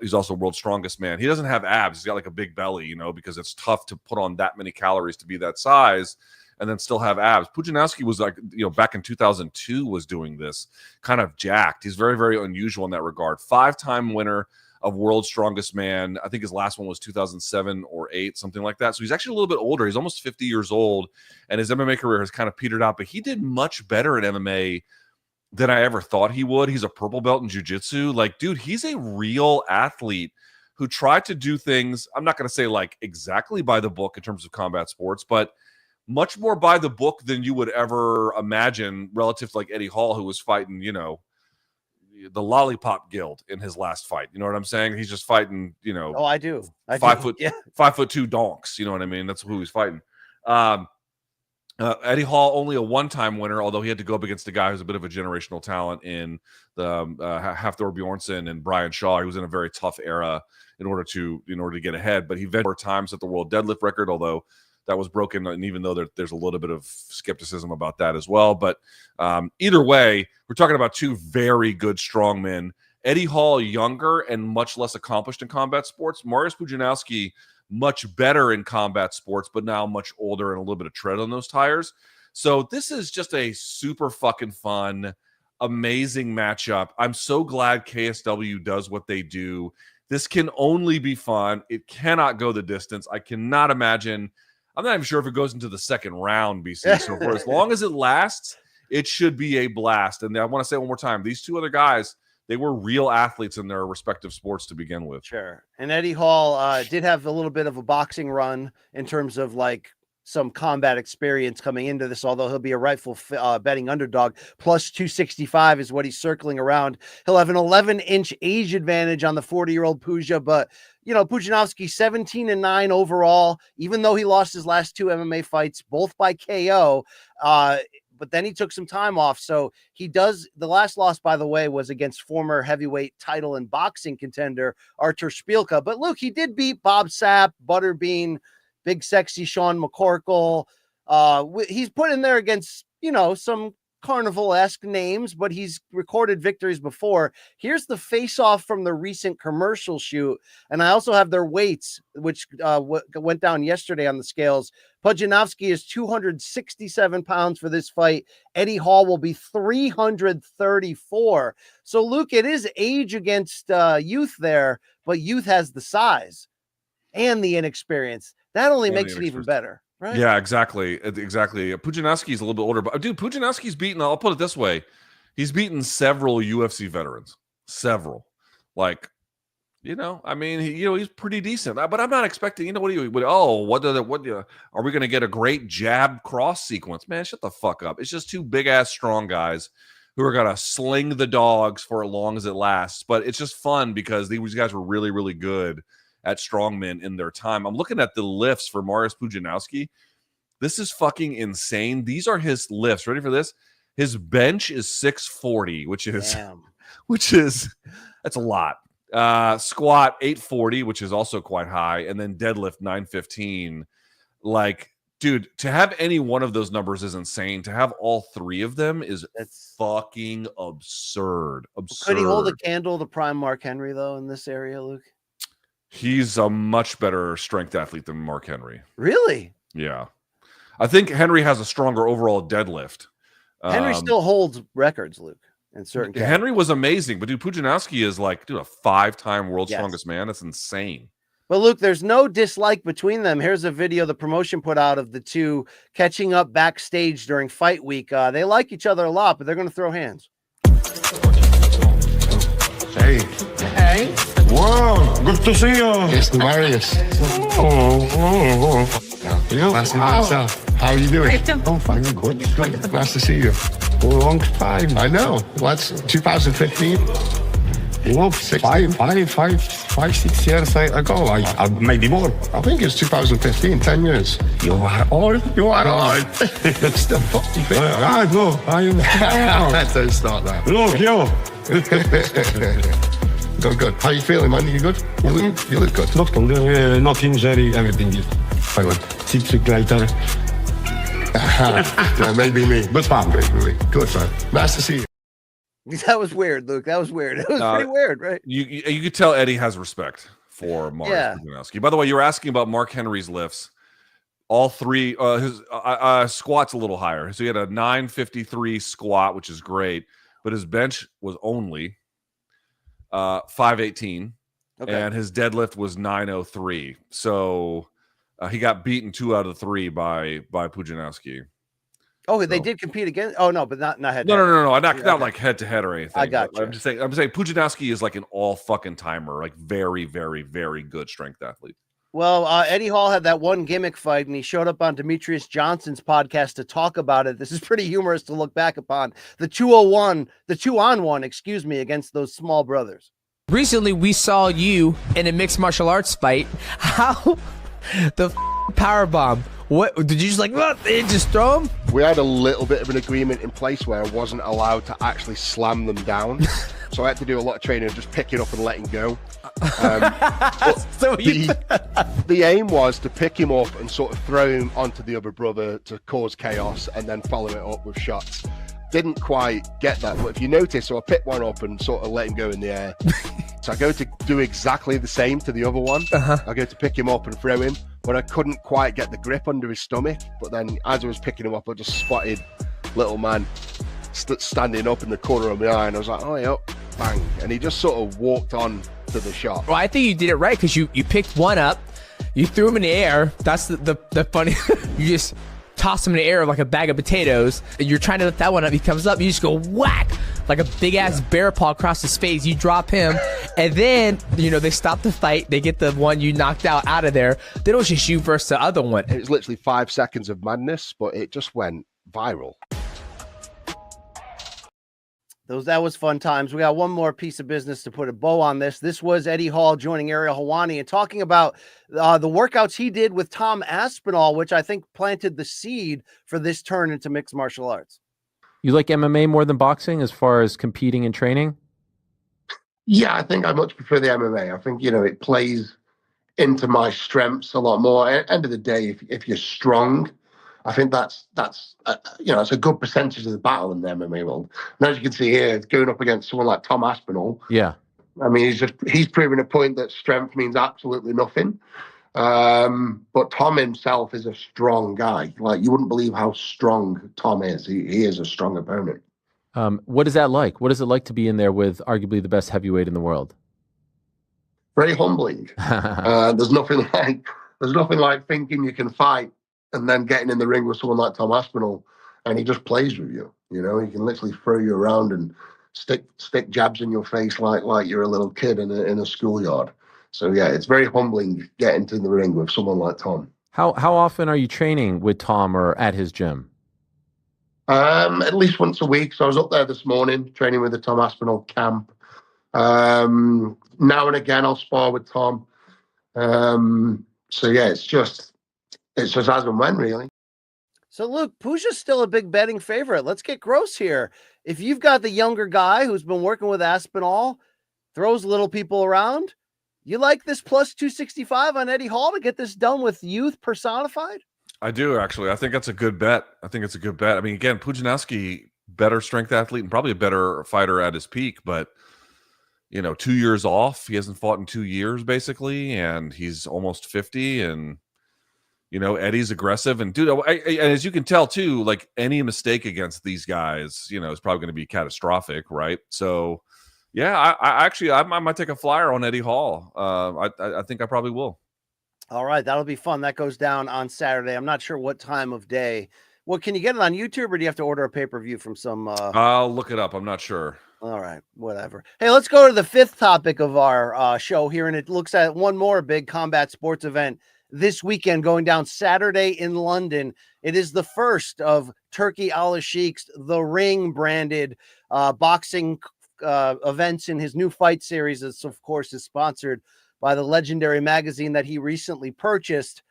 he's also world's strongest man. He doesn't have abs. He's got like a big belly, because it's tough to put on that many calories to be that size and then still have abs. Pudzianowski was like, back in 2002 was doing this kind of jacked. He's very, very unusual in that regard. 5-time winner of World's Strongest Man. I think his last one was 2007 or 8, something like that. So he's actually a little bit older. He's almost 50 years old, and his MMA career has kind of petered out, but he did much better in MMA than I ever thought he would. He's a purple belt in jiu-jitsu. Like, dude, he's a real athlete who tried to do things, I'm not going to say like exactly by the book in terms of combat sports, but much more by the book than you would ever imagine relative to like Eddie Hall, who was fighting, the Lollipop Guild in his last fight. You know what I'm saying? He's just fighting, Oh, I do. 5'2" donks. You know what I mean? That's who he's fighting. Eddie Hall, only a 1-time winner, although he had to go up against a guy who's a bit of a generational talent in the Hafthor Bjornsson and Brian Shaw. He was in a very tough era in order to get ahead. But he ventured 4 times at the world deadlift record, although that was broken, and even though there's a little bit of skepticism about that as well. But either way, we're talking about 2 very good strongmen. Eddie Hall, younger and much less accomplished in combat sports. Mariusz Pudzianowski, much better in combat sports, but now much older and a little bit of tread on those tires. So this is just a super fucking fun, amazing matchup. I'm so glad KSW does what they do. This can only be fun. It cannot go the distance. I cannot imagine. I'm not even sure if it goes into the second round, BC. So for as long as it lasts, it should be a blast. And I want to say one more time, these 2 other guys, they were real athletes in their respective sports to begin with. Sure. And Eddie Hall did have a little bit of a boxing run in terms of like some combat experience coming into this, although he'll be a rightful betting underdog. Plus 265 is what he's circling around. He'll have an 11-inch age advantage on the 40-year-old Puja, but Pudzianowski 17-9 overall, even though he lost his last 2 MMA fights, both by KO. But then he took some time off. So he does. The last loss, by the way, was against former heavyweight title and boxing contender Artur Szpilka. But look, he did beat Bob Sapp, Butterbean, Big Sexy Sean McCorkle. He's put in there against, some carnival-esque names, but he's recorded victories before. Here's the face-off from the recent commercial shoot, and I also have their weights, which went down yesterday on the scales. Pudzianowski is 267 pounds for this fight. Eddie Hall will be 334. So, Luke, it is age against youth there, but youth has the size and the inexperience. That only makes it even better. right? Yeah, exactly. Exactly. Pudzianowski's a little bit older, but dude, Pudzianowski's beaten, I'll put it this way. He's beaten several UFC veterans. Several. Like, I mean, he's pretty decent. But I'm not expecting, are we going to get a great jab cross sequence? Man, shut the fuck up. It's just two big ass strong guys who are going to sling the dogs for as long as it lasts. But it's just fun because these guys were really, really good at strongmen in their time. I'm looking at the lifts for Mariusz Pudzianowski. This is fucking insane. These are his lifts. Ready for this? His bench is 640, which is that's a lot. Squat 840, which is also quite high, and then deadlift 915. Like, dude, to have any one of those numbers is insane. To have all three of them is fucking absurd. Could he hold a candle to prime Mark Henry though in this area, Luke? He's a much better strength athlete than Mark Henry. Really? Yeah. I think Henry has a stronger overall deadlift. Henry still holds records, Luke, in certain categories. Henry was amazing, but dude, Pudzianowski is like, a 5-time world's strongest man. That's insane. But Luke, there's no dislike between them. Here's a video the promotion put out of the two catching up backstage during fight week. They like each other a lot, but they're going to throw hands. Hey. Hey. Wow, good to see you. It's Marius. Nice to meet yourself. How are you doing? Oh, fine, good. Nice to see you. For a long time. I know. What's 2015? Well, 6 years ago. Maybe more. I think it's 2015, 10 years. You are old. You are old. It's the fucking thing. I know. I am. Don't start that. Look, yo. Good. How you feeling, man? You good? You look good. Look, not injury, everything is fine. 6 weeks later. Maybe me, but fine, baby. Good, man. Nice to see you. That was weird, Luke. That was weird. It was pretty weird, right? You could tell Eddie has respect for Mariusz Pudzianowski. By the way, you were asking about Mark Henry's lifts. All three, his squat's a little higher. So he had a 953 squat, which is great, but his bench was only 518, and his deadlift was 903. So he got beaten 2 out of 3 by Pudzianowski. Oh, they did compete against. Oh no, but not head. No, not like head to head or anything. I got you. I'm saying Pudzianowski is like an all fucking timer, like very, very, very good strength athlete. Well, Eddie Hall had that one gimmick fight, and he showed up on Demetrius Johnson's podcast to talk about it. This is pretty humorous to look back upon. The 2-on-1, excuse me, against those small brothers. Recently, we saw you in a mixed martial arts fight. How the power bomb? What did you just just throw him? We had a little bit of an agreement in place where I wasn't allowed to actually slam them down. So I had to do a lot of training of just picking up and letting go. The aim was to pick him up and sort of throw him onto the other brother to cause chaos and then follow it up with shots. Didn't quite get that, but if you notice, so I picked one up and sort of let him go in the air. So I go to do exactly the same to the other one. I go to pick him up and throw him, but I couldn't quite get the grip under his stomach. But then as I was picking him up, I just spotted little man standing up in the corner of my eye, and I was like, oh, yeah, bang. And he just sort of walked on to the shot. Well, I think you did it right because you picked one up, you threw him in the air. That's the funny. You just toss him in the air like a bag of potatoes, and you're trying to lift that one up. He comes up, you just go whack like a big ass bear paw across his face. You drop him, and then they stop the fight. They get the one you knocked out of there. Then it was just you versus the other one. It was literally 5 seconds of madness, but it just went viral. That was fun times. We got one more piece of business to put a bow on this. This was Eddie Hall joining Ariel Helwani and talking about the workouts he did with Tom Aspinall, which I think planted the seed for this turn into mixed martial arts. You like MMA more than boxing as far as competing and training? Yeah, I think I much prefer the MMA. I think, it plays into my strengths a lot more. At the end of the day, if you're strong, I think that's it's a good percentage of the battle in the MMA world. And as you can see here, it's going up against someone like Tom Aspinall. Yeah. I mean, he's proving a point that strength means absolutely nothing. But Tom himself is a strong guy. Like, you wouldn't believe how strong Tom is. He is a strong opponent. What is that like? What is it like to be in there with arguably the best heavyweight in the world? Very humbling. There's nothing like thinking you can fight and then getting in the ring with someone like Tom Aspinall, and he just plays with you. You know, he can literally throw you around and stick jabs in your face like you're a little kid in a schoolyard. So yeah, it's very humbling getting to the ring with someone like Tom. How often are you training with Tom or at his gym? At least once a week. So I was up there this morning training with the Tom Aspinall camp. Now and again I'll spar with Tom. So yeah, it's just as and when, really. So Luke, Pooja's still a big betting favorite. Let's get gross here. If you've got the younger guy who's been working with Aspinall, throws little people around, you like this plus 265 on Eddie Hall to get this done with youth personified? I do, actually. I think that's a good bet. I think it's a good bet. I mean, again, Pudzianowski, better strength athlete and probably a better fighter at his peak, but 2 years off. He hasn't fought in 2 years, basically, and he's almost 50. And Eddie's aggressive. And dude, and as you can tell too, like any mistake against these guys, is probably going to be catastrophic, right? So, yeah, I might take a flyer on Eddie Hall. I think I probably will. All right, that'll be fun. That goes down on Saturday. I'm not sure what time of day. Well, can you get it on YouTube, or do you have to order a pay-per-view from some? I'll look it up. I'm not sure. All right, whatever. Hey, let's go to the fifth topic of our show here, and it looks at one more big combat sports event this weekend going down Saturday in London. It is the first of Turki Al-Ashik's The Ring branded boxing events in his new fight series. This, of course, is sponsored by the legendary magazine that he recently purchased.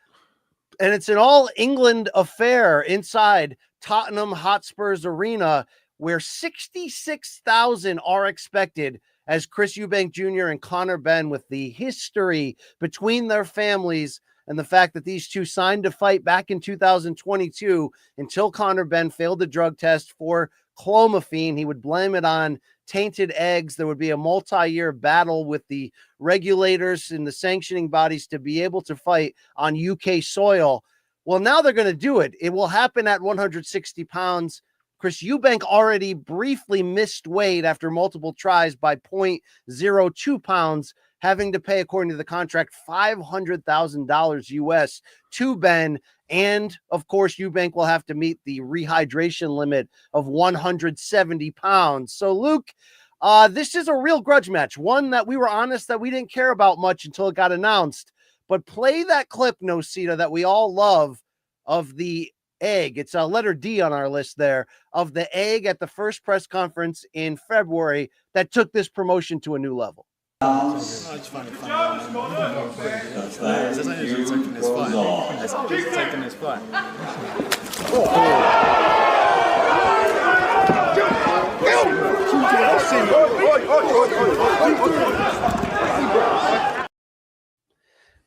And it's an all England affair inside Tottenham Hotspur's arena, where 66,000 are expected, as Chris Eubank Jr. and Conor Benn, with the history between their families and the fact that these two signed to fight back in 2022 until Conor Benn failed the drug test for clomiphene. He would blame it on tainted eggs. There would be a multi-year battle with the regulators and the sanctioning bodies to be able to fight on UK soil. Well, now they're going to do it. It will happen at 160 pounds. Chris Eubank already briefly missed weight after multiple tries by 0.02 pounds, having to pay, according to the contract, $500,000 US to Benn. And of course, Eubank will have to meet the rehydration limit of 170 pounds. So, Luke, this is a real grudge match, one that we were honest that we didn't care about much until it got announced. But play that clip, Nosita, that we all love of the egg. It's a letter D on our list there, of the egg at the first press conference in February that took this promotion to a new level. It's funny. It's taking his fun. It's just taking his fun.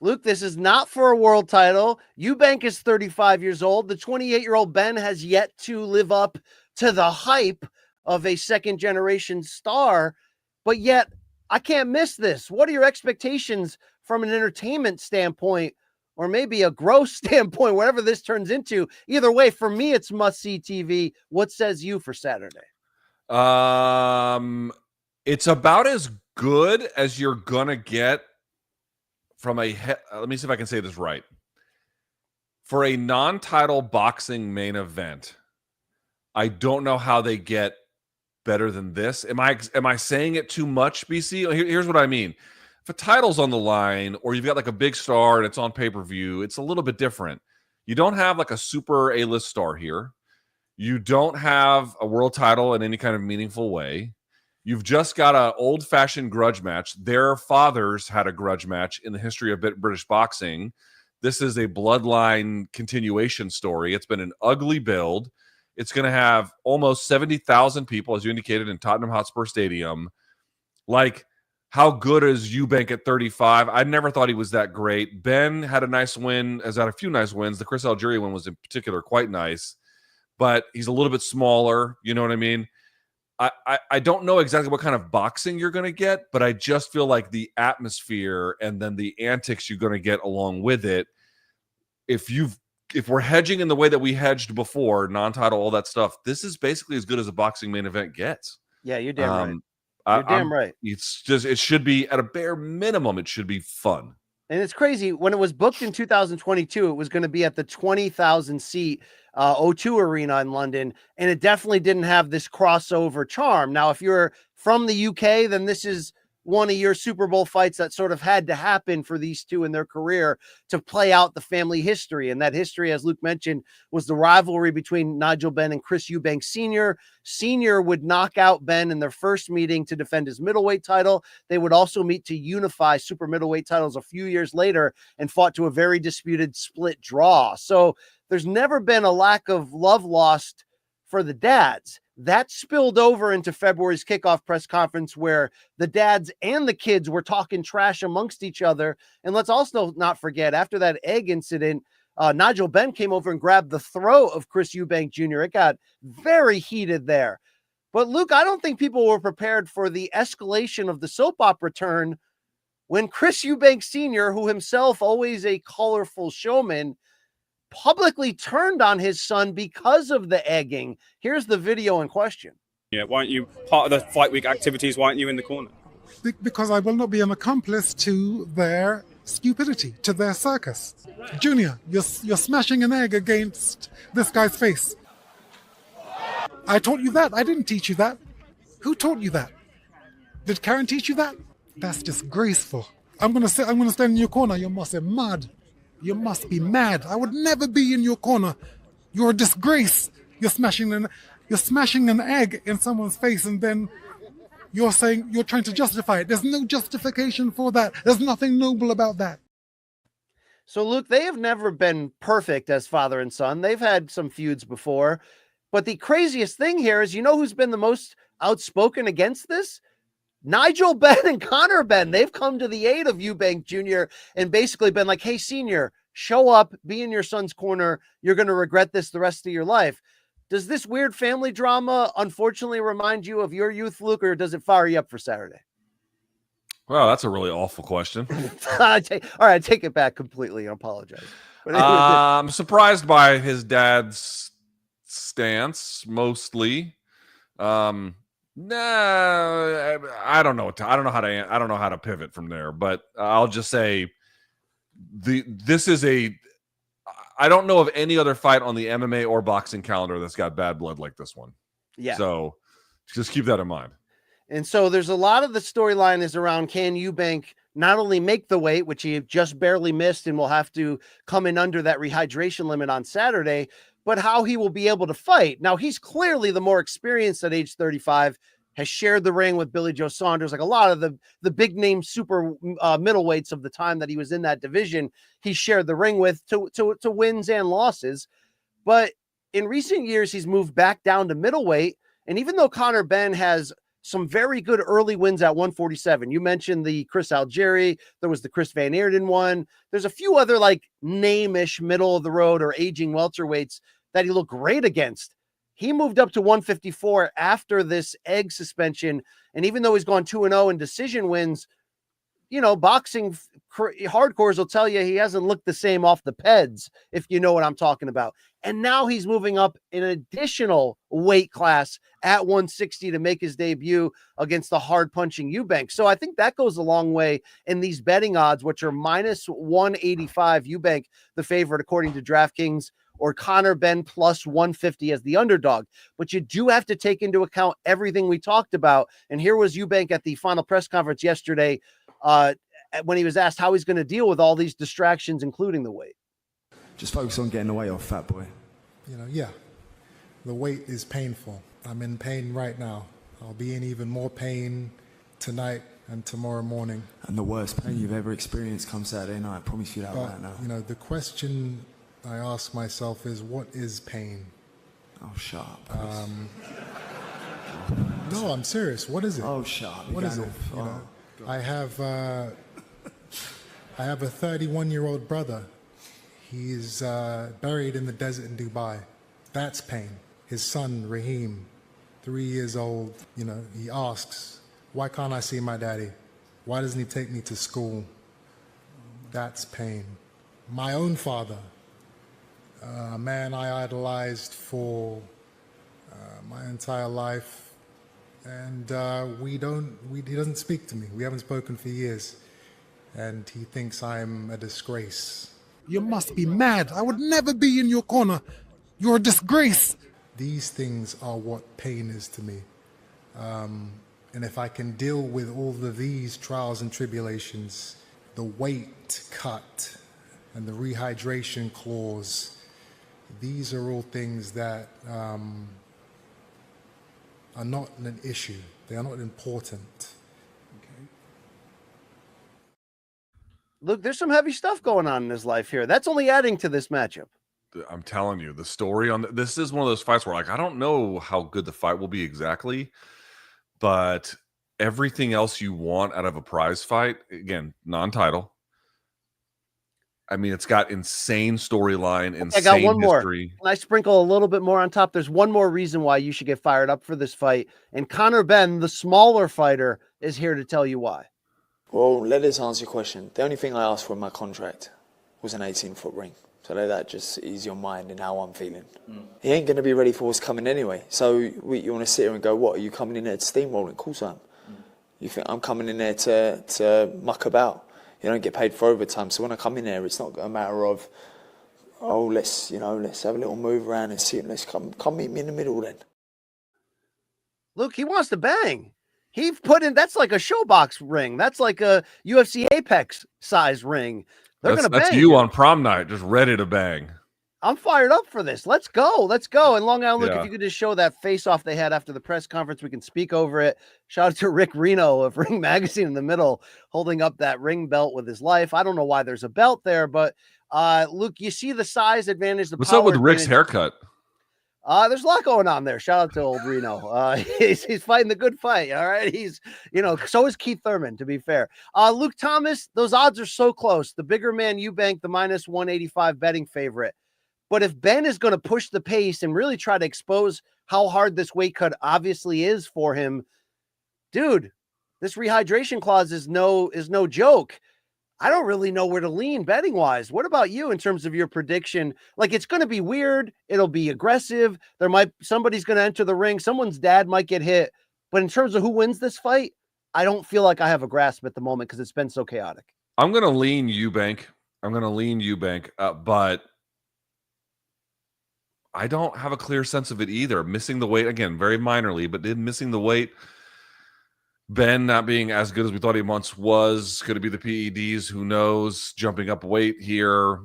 Luke, this is not for a world title. Eubank is 35 years old. The 28-year-old Benn has yet to live up to the hype of a second-generation star, but yet I can't miss this. What are your expectations from an entertainment standpoint, or maybe a gross standpoint, whatever this turns into? Either way, for me, it's must-see TV. What says you for Saturday? It's about as good as you're gonna get from a let me see if I can say this right. For a non-title boxing main event, I don't know how they get better than this. Am I saying it too much, BC? Here's what I mean. If a title's on the line, or you've got like a big star and it's on pay-per-view, it's a little bit different. You don't have like a super A-list star here. You don't have a world title in any kind of meaningful way. You've just got an old-fashioned grudge match. Their fathers had a grudge match in the history of British boxing. This is a bloodline continuation story. It's been an ugly build. It's going to have almost 70,000 people, as you indicated, in Tottenham Hotspur Stadium. Like, how good is Eubank at 35? I never thought he was that great. Benn had a nice win, has had a few nice wins. The Chris Algieri one was in particular quite nice, but he's a little bit smaller. You know what I mean? I don't know exactly what kind of boxing you're going to get, but I just feel like the atmosphere and then the antics you're going to get along with it. If we're hedging in the way that we hedged before, non-title, all that stuff, this is basically as good as a boxing main event gets. Yeah, you're damn right. You're damn right. It's just, it should be, at a bare minimum, it should be fun. And it's crazy. When it was booked in 2022, it was going to be at the 20,000 seat O2 Arena in London, and it definitely didn't have this crossover charm. Now, if you're from the UK, then this is one of your Super Bowl fights that sort of had to happen for these two in their career to play out the family history. And that history, as Luke mentioned, was the rivalry between Nigel Benn and Chris Eubank Sr. Sr. would knock out Benn in their first meeting to defend his middleweight title. They would also meet to unify super middleweight titles a few years later and fought to a very disputed split draw. So there's never been a lack of love lost for the dads. That spilled over into February's kickoff press conference where the dads and the kids were talking trash amongst each other. And let's also not forget, after that egg incident, Nigel Benn came over and grabbed the throat of Chris Eubank Jr. It got very heated there. But Luke, I don't think people were prepared for the escalation of the soap opera turn when Chris Eubank Sr., who himself always a colorful showman, publicly turned on his son because of the egging. Here's the video in question. Yeah, why aren't you part of the fight week activities? Why aren't you in the corner? Because I will not be an accomplice to their stupidity, to their circus. Junior, you're smashing an egg against this guy's face. I taught you that. I didn't teach you that. Who taught you that? Did Karen teach you that? That's disgraceful. I'm gonna stand in your corner. You must be mad. You must be mad. I would never be in your corner. You're a disgrace. You're smashing an egg in someone's face, and then you're saying you're trying to justify it. There's no justification for that. There's nothing noble about that. So, Luke, they have never been perfect as father and son. They've had some feuds before. But the craziest thing here is, you know who's been the most outspoken against this? Nigel Benn and Connor Benn. They've come to the aid of Eubank Jr. and basically been like, hey, senior, show up, be in your son's corner. You're going to regret this the rest of your life. Does this weird family drama unfortunately remind you of your youth, Luke, or does it fire you up for Saturday? Well, that's a really awful question. All right, I take it back completely. I apologize. But anyway, I'm surprised by his dad's stance, mostly. Nah, I don't know. I don't know how to pivot from there. But I'll just say this is a. I don't know of any other fight on the MMA or boxing calendar that's got bad blood like this one. Yeah. So just keep that in mind. And so there's a lot of the storyline is around, can Eubank not only make the weight, which he just barely missed and will have to come in under that rehydration limit on Saturday, but how he will be able to fight. Now, he's clearly the more experienced at age 35, has shared the ring with Billy Joe Saunders. Like a lot of the big name super middleweights of the time that he was in that division, he shared the ring with to wins and losses. But in recent years, he's moved back down to middleweight. And even though Connor Benn has some very good early wins at 147. You mentioned the Chris Algieri. There was the Chris Van Eerden one. There's a few other like name-ish middle of the road or aging welterweights that he looked great against. He moved up to 154 after this egg suspension. And even though he's gone 2-0 in decision wins, you know, boxing hardcores will tell you he hasn't looked the same off the peds, if you know what I'm talking about. And now he's moving up an additional weight class at 160 to make his debut against the hard-punching Eubank. So I think that goes a long way in these betting odds, which are minus 185 Eubank, the favorite according to DraftKings, or Connor Benn plus 150 as the underdog. But you do have to take into account everything we talked about. And here was Eubank at the final press conference yesterday when he was asked how he's going to deal with all these distractions, including the weight. Just focus on getting the weight off, fat boy. You know, yeah, the weight is painful. I'm in pain right now. I'll be in even more pain tonight and tomorrow morning. And the worst pain you've ever experienced comes Saturday night. I promise you that right now. You know, the question I ask myself is, what is pain? Oh, shut up. No, I'm serious. What is it? Oh, shut up. What is it? You know, I have a 31-year-old brother. He's buried in the desert in Dubai. That's pain. His son, Raheem, 3 years old, you know, he asks, why can't I see my daddy? Why doesn't he take me to school? That's pain. My own father, a man I idolized for my entire life, and he doesn't speak to me. We haven't spoken for years. and he thinks I'm a disgrace. You must be mad. I would never be in your corner. You're a disgrace. These things are what pain is to me. And if I can deal with all of these trials and tribulations, the weight cut and the rehydration clause, these are all things that are not an issue. They are not important. Luke, there's some heavy stuff going on in his life here. That's only adding to this matchup. I'm telling you, the story on this is one of those fights where, like, I don't know how good the fight will be exactly, but everything else you want out of a prize fight, again, non-title. I mean, it's got insane storyline, insane I got one more. history. Can I sprinkle a little bit more on top? There's one more reason why you should get fired up for this fight. And Conor Benn, the smaller fighter, is here to tell you why. Well, let us answer your question. The only thing I asked for in my contract was an 18-foot ring. So let that just ease your mind in how I'm feeling. He ain't going to be ready for what's coming anyway. So you want to sit here and go, what, are you coming in there to steamroll? Of course I am. You think I'm coming in there to muck about? You don't get paid for overtime. So when I come in there, it's not a matter of, oh, let's have a little move around and see it. Let's come meet me in the middle then. Luke, he wants to bang. He put in, that's like a showbox ring. That's like a UFC Apex size ring. They're going to bang. That's you on prom night, just ready to bang. I'm fired up for this. Let's go. Let's go. And Long Island, Luke, Yeah. if you could just show that face-off they had after the press conference, we can speak over it. Shout out to Rick Reno of Ring Magazine in the middle, holding up that ring belt with his life. I don't know why there's a belt there, but Luke, you see the size advantage. What's up with Rick's haircut? There's a lot going on there. Shout out to old Reno. He's fighting the good fight. All right. He's, so is Keith Thurman, to be fair. Luke Thomas, those odds are so close. The bigger man, Eubank, the minus 185 betting favorite. But if Benn is going to push the pace and really try to expose how hard this weight cut obviously is for him, dude, this rehydration clause is no joke. I don't really know where to lean betting wise. What about you in terms of your prediction? Like, it's going to be weird. It'll be aggressive. Somebody's going to enter the ring. Someone's dad might get hit. But in terms of who wins this fight, I don't feel like I have a grasp at the moment because it's been so chaotic. I'm going to lean Eubank. But I don't have a clear sense of it either. Missing the weight, again, very minorly, but missing the weight. Ben not being as good as we thought he once was. Could it be the PEDs? Who knows? Jumping up weight here.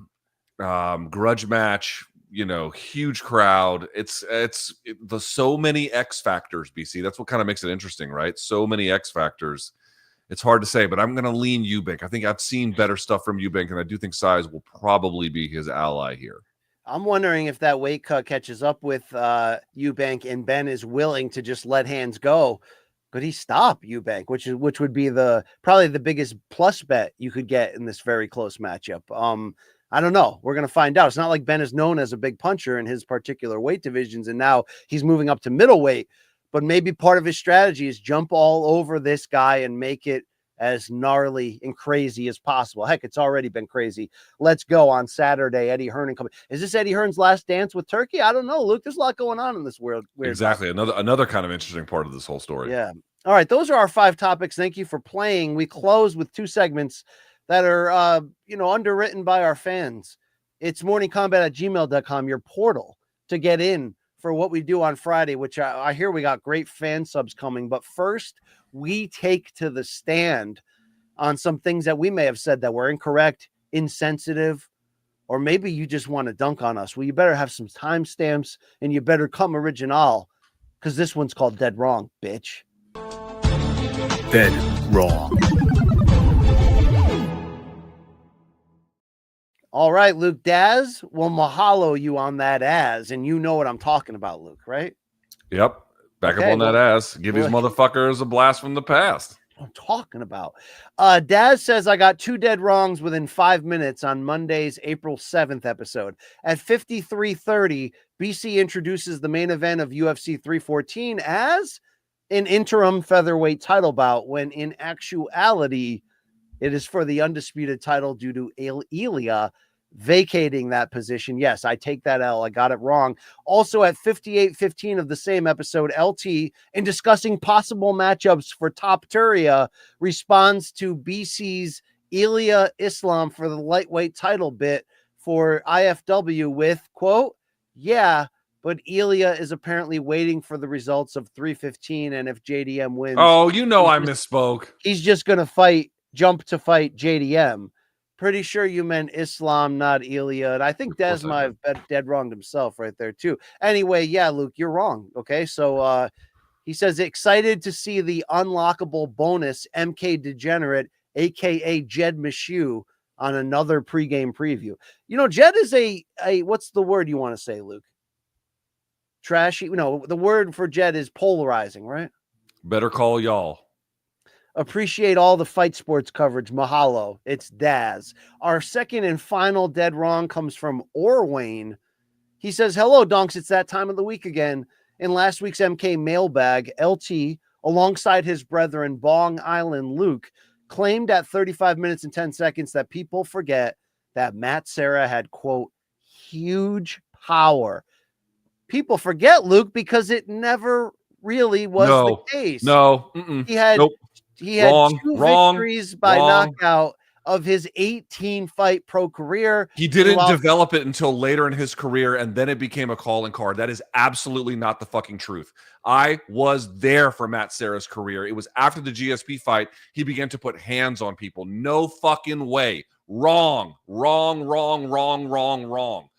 Grudge match, huge crowd. It's so many X factors, BC. That's what kind of makes it interesting, right? So many X factors. It's hard to say, but I'm going to lean Eubank. I think I've seen better stuff from Eubank, and I do think size will probably be his ally here. I'm wondering if that weight cut catches up with Eubank and Ben is willing to just let hands go. Could he stop Eubank, which would be probably the biggest plus bet you could get in this very close matchup? I don't know. We're going to find out. It's not like Ben is known as a big puncher in his particular weight divisions, and now he's moving up to middleweight. But maybe part of his strategy is jump all over this guy and make it as gnarly and crazy as possible. Heck, it's already been crazy. Let's go on Saturday. Eddie Hearn coming. Is this Eddie Hearn's last dance with Turkey? I don't know, Luke. There's a lot going on in this world. Exactly. Another kind of interesting part of this whole story. Yeah. All right. Those are our 5 topics. Thank you for playing. We close with 2 segments that are, underwritten by our fans. It's morningkombat@gmail.com, your portal to get in for what we do on Friday, which I hear we got great fan subs coming. But first, we take to the stand on some things that we may have said that were incorrect, insensitive, or maybe you just want to dunk on us. Well, you better have some timestamps and you better come original, because this one's called Dead Wrong, bitch. Dead Wrong. All right, Luke. Daz will mahalo you on that ass, and you know what I'm talking about, Luke, right? Yep. Back up on that ass. Give these motherfuckers a blast from the past. I'm talking about. Daz says, I got 2 dead wrongs within 5 minutes on Monday's April 7th episode. At 53:30, BC introduces the main event of UFC 314 as an interim featherweight title bout, when in actuality, it is for the undisputed title due to Ilya vacating that position. Yes, I take that L. I got it wrong. Also at 58:15 of the same episode, LT, in discussing possible matchups for Top Turia, responds to BC's Ilya Islam for the lightweight title bit for IFW with, quote, yeah, but Ilya is apparently waiting for the results of 315, and if JDM wins, Oh, you know I misspoke. he's just going to jump to fight JDM. Pretty sure you meant Islam, not Ilya. And I think Des might have dead wronged himself right there, too. Anyway, yeah, Luke, you're wrong. Okay, so he says, excited to see the unlockable bonus MK Degenerate, a.k.a. Jed Mishu, on another pregame preview. You know, Jed is a what's the word you want to say, Luke? Trashy? No, the word for Jed is polarizing, right? Better call y'all. Appreciate all the fight sports coverage. Mahalo. It's Daz. Our second and final dead wrong comes from Orwayne. He says, hello, Donks. It's that time of the week again. In last week's MK mailbag, LT, alongside his brethren, Bong Island Luke, claimed at 35 minutes and 10 seconds that people forget that Matt Serra had, quote, huge power. People forget, Luke, because it never really was the case. No. He had Wrong. two victories by knockout of his 18-fight pro career. He didn't develop it until later in his career, and then it became a calling card. That is absolutely not the fucking truth. I was there for Matt Serra's career. It was after the GSP fight he began to put hands on people. No fucking way. Wrong.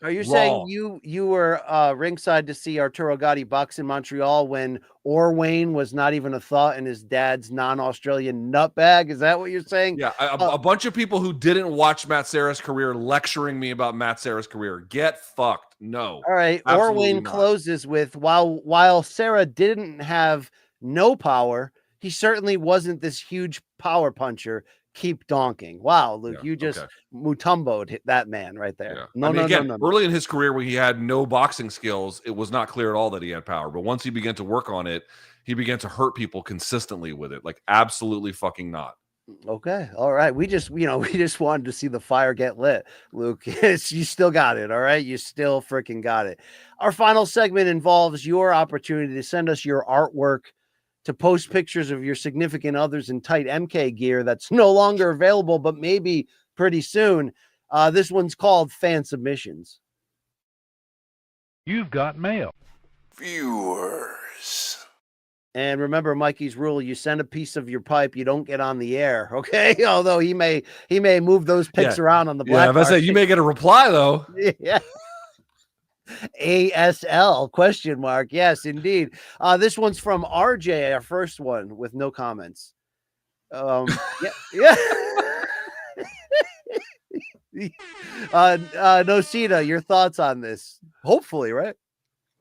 Are you saying you were ringside to see Arturo Gatti box in Montreal when Orwayne was not even a thought in his dad's non-Australian nutbag? Is that what you're saying? Yeah, a bunch of people who didn't watch Matt Serra's career lecturing me about Matt Serra's career. Get fucked. No. All right. Orwayne closes with, while Serra didn't have no power, he certainly wasn't this huge power puncher. Keep donking. Wow, Luke, you just Mutombo'd that man right there. Yeah. No. Early in his career, when he had no boxing skills, it was not clear at all that he had power. But once he began to work on it, he began to hurt people consistently with it. Like, absolutely fucking not. Okay. All right. We just wanted to see the fire get lit, Luke. You still got it. All right. You still freaking got it. Our final segment involves your opportunity to send us your artwork, to post pictures of your significant others in tight MK gear that's no longer available, but maybe pretty soon. This one's called Fan Submissions. You've got mail. Viewers. And remember Mikey's rule, you send a piece of your pipe, you don't get on the air, okay? Although he may move those pics around on the black. Yeah, if I say you may get a reply though. Yeah. ASL question mark. Yes, indeed. This one's from RJ, our first one, with no comments. Yeah. Nosita, your thoughts on this? Hopefully, right?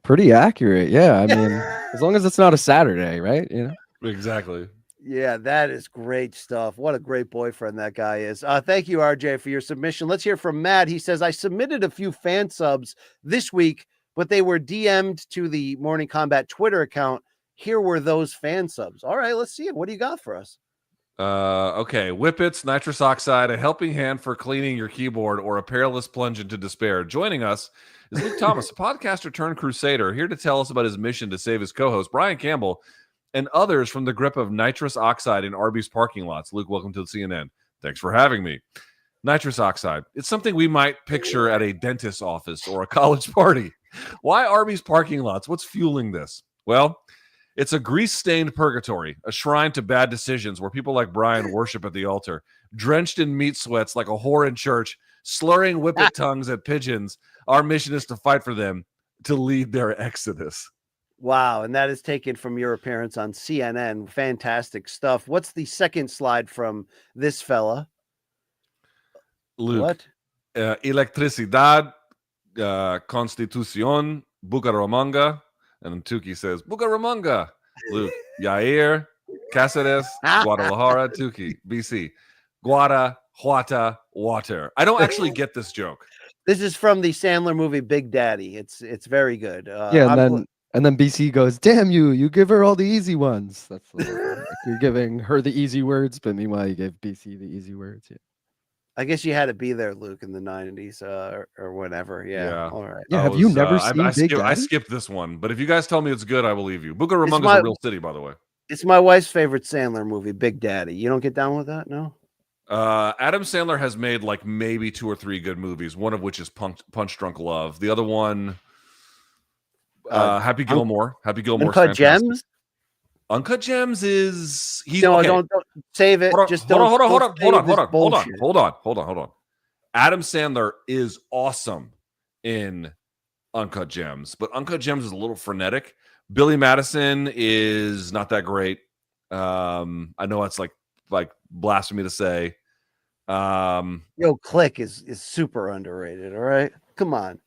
Pretty accurate. Yeah. I mean, as long as it's not a Saturday, right? You know? Exactly. Yeah, that is great stuff. What a great boyfriend that guy is. Thank you, RJ, for your submission. Let's hear from Matt. He says, I submitted a few fan subs this week, but they were DM'd to the Morning Kombat Twitter account. Here were those fan subs. All right, let's see it. What do you got for us? Okay. Whippets, nitrous oxide, a helping hand for cleaning your keyboard, or a perilous plunge into despair. Joining us is Luke Thomas, a podcaster turned crusader, here to tell us about his mission to save his co-host, Brian Campbell, and others from the grip of nitrous oxide in Arby's parking lots. Luke, welcome to the CNN. Thanks for having me. Nitrous oxide. It's something we might picture at a dentist's office or a college party. Why Arby's parking lots? What's fueling this? Well, it's a grease-stained purgatory, a shrine to bad decisions where people like Brian worship at the altar, drenched in meat sweats like a whore in church, slurring whippet tongues at pigeons. Our mission is to fight for them, to lead their exodus. Wow, and that is taken from your appearance on CNN. Fantastic stuff. What's the second slide from this fella? Luke. What? Electricidad, Constitucion, Bucaramanga. And then Tuki says, Bucaramanga. Luke, Yair, Cáceres, Guadalajara, Tuki, BC. Guanajuato, water. I don't actually get this joke. This is from the Sandler movie Big Daddy. It's very good. Yeah, and then BC goes, damn you give her all the easy ones. That's like you're giving her the easy words, but meanwhile you gave BC the easy words. Yeah. I guess you had to be there, Luke, in the 90s or whenever. Yeah. All right. Yeah, have you never seen Big Daddy? I skipped this one, but if you guys tell me it's good, I believe you. Bucaramanga is a real city, by the way. It's my wife's favorite Sandler movie, Big Daddy. You don't get down with that? No? Adam Sandler has made like maybe 2 or 3 good movies, one of which is Punch Drunk Love. The other one, Happy Gilmore. Happy Gilmore. Uncut Gems. Uncut Gems is No, okay. don't save it. Just hold don't. on. Adam Sandler is awesome in Uncut Gems, but Uncut Gems is a little frenetic. Billy Madison is not that great. I know it's like blasphemy to say. Click is super underrated. All right, come on.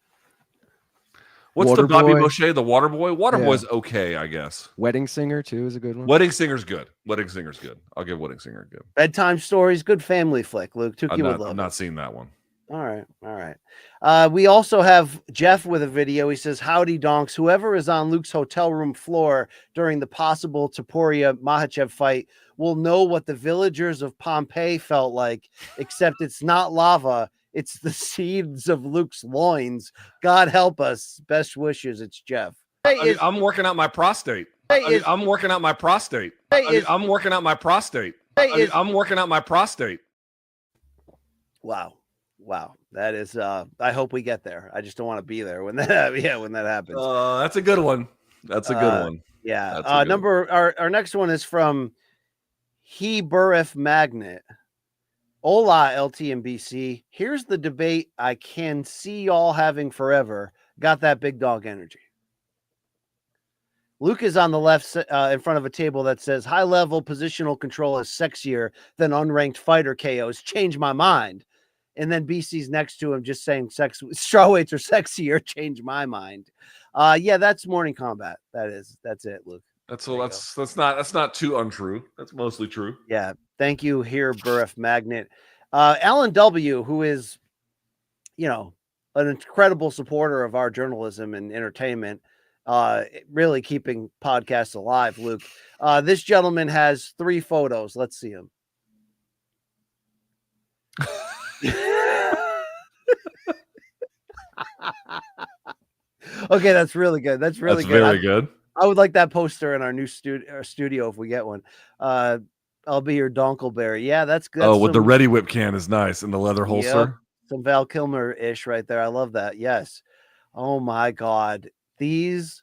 What's the Bobby Moshe, the Waterboy? Waterboy's okay, I guess. Wedding Singer too is a good one. Wedding Singer's good. I'll give Wedding Singer good. Bedtime Stories, good family flick. Luke, I'm not seeing that one. All right. We also have Jeff with a video. He says, "Howdy, donks. Whoever is on Luke's hotel room floor during the possible Topuria Makhachev fight will know what the villagers of Pompeii felt like, except it's not lava. It's the seeds of Luke's loins. God help us. Best wishes." It's Jeff. I'm working out my prostate. I'm working out my prostate. I'm working out my prostate. I'm working out my prostate. Wow. That is I hope we get there. I just don't want to be there when that happens. That's a good one. That's a good one. Yeah. Our next one is from He Burif Magnet. Hola, LT and BC. Here's the debate I can see y'all having forever. Got that big dog energy. Luke is on the left in front of a table that says high-level positional control is sexier than unranked fighter KOs. Change my mind. And then BC's next to him just saying strawweights are sexier. Change my mind. Yeah, that's morning combat. That's it, Luke. That's not too untrue. That's mostly true. Yeah. Thank you here, Burif Magnet. Alan W., who is, an incredible supporter of our journalism and entertainment, really keeping podcasts alive, Luke. This gentleman has 3 photos. Let's see them. Okay, that's really good. That's good. Very good. I would like that poster in our new studio if we get one. I'll be your Donkleberry. Yeah, that's good. With the Ready Whip can is nice and the leather holster. Yep, some Val Kilmer-ish right there. I love that. Yes. Oh my God. These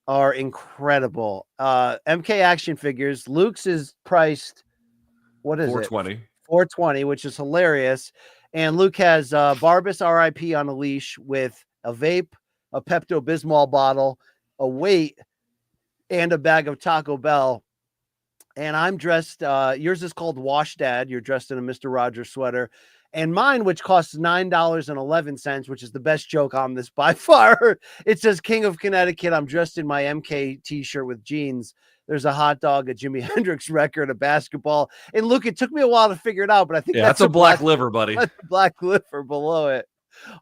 are incredible. MK action figures. Luke's is priced, what is $420. it? $420, which is hilarious. And Luke has Barbas RIP on a leash with a vape, a Pepto-Bismol bottle, a weight, and a bag of Taco Bell. And I'm dressed, yours is called Wash Dad. You're dressed in a Mr. Rogers sweater. And mine, which costs $9.11, which is the best joke on this by far. It says King of Connecticut. I'm dressed in my MK t-shirt with jeans. There's a hot dog, a Jimi Hendrix record, a basketball. And look, it took me a while to figure it out, but I think that's a black liver, buddy. That's a black liver below it.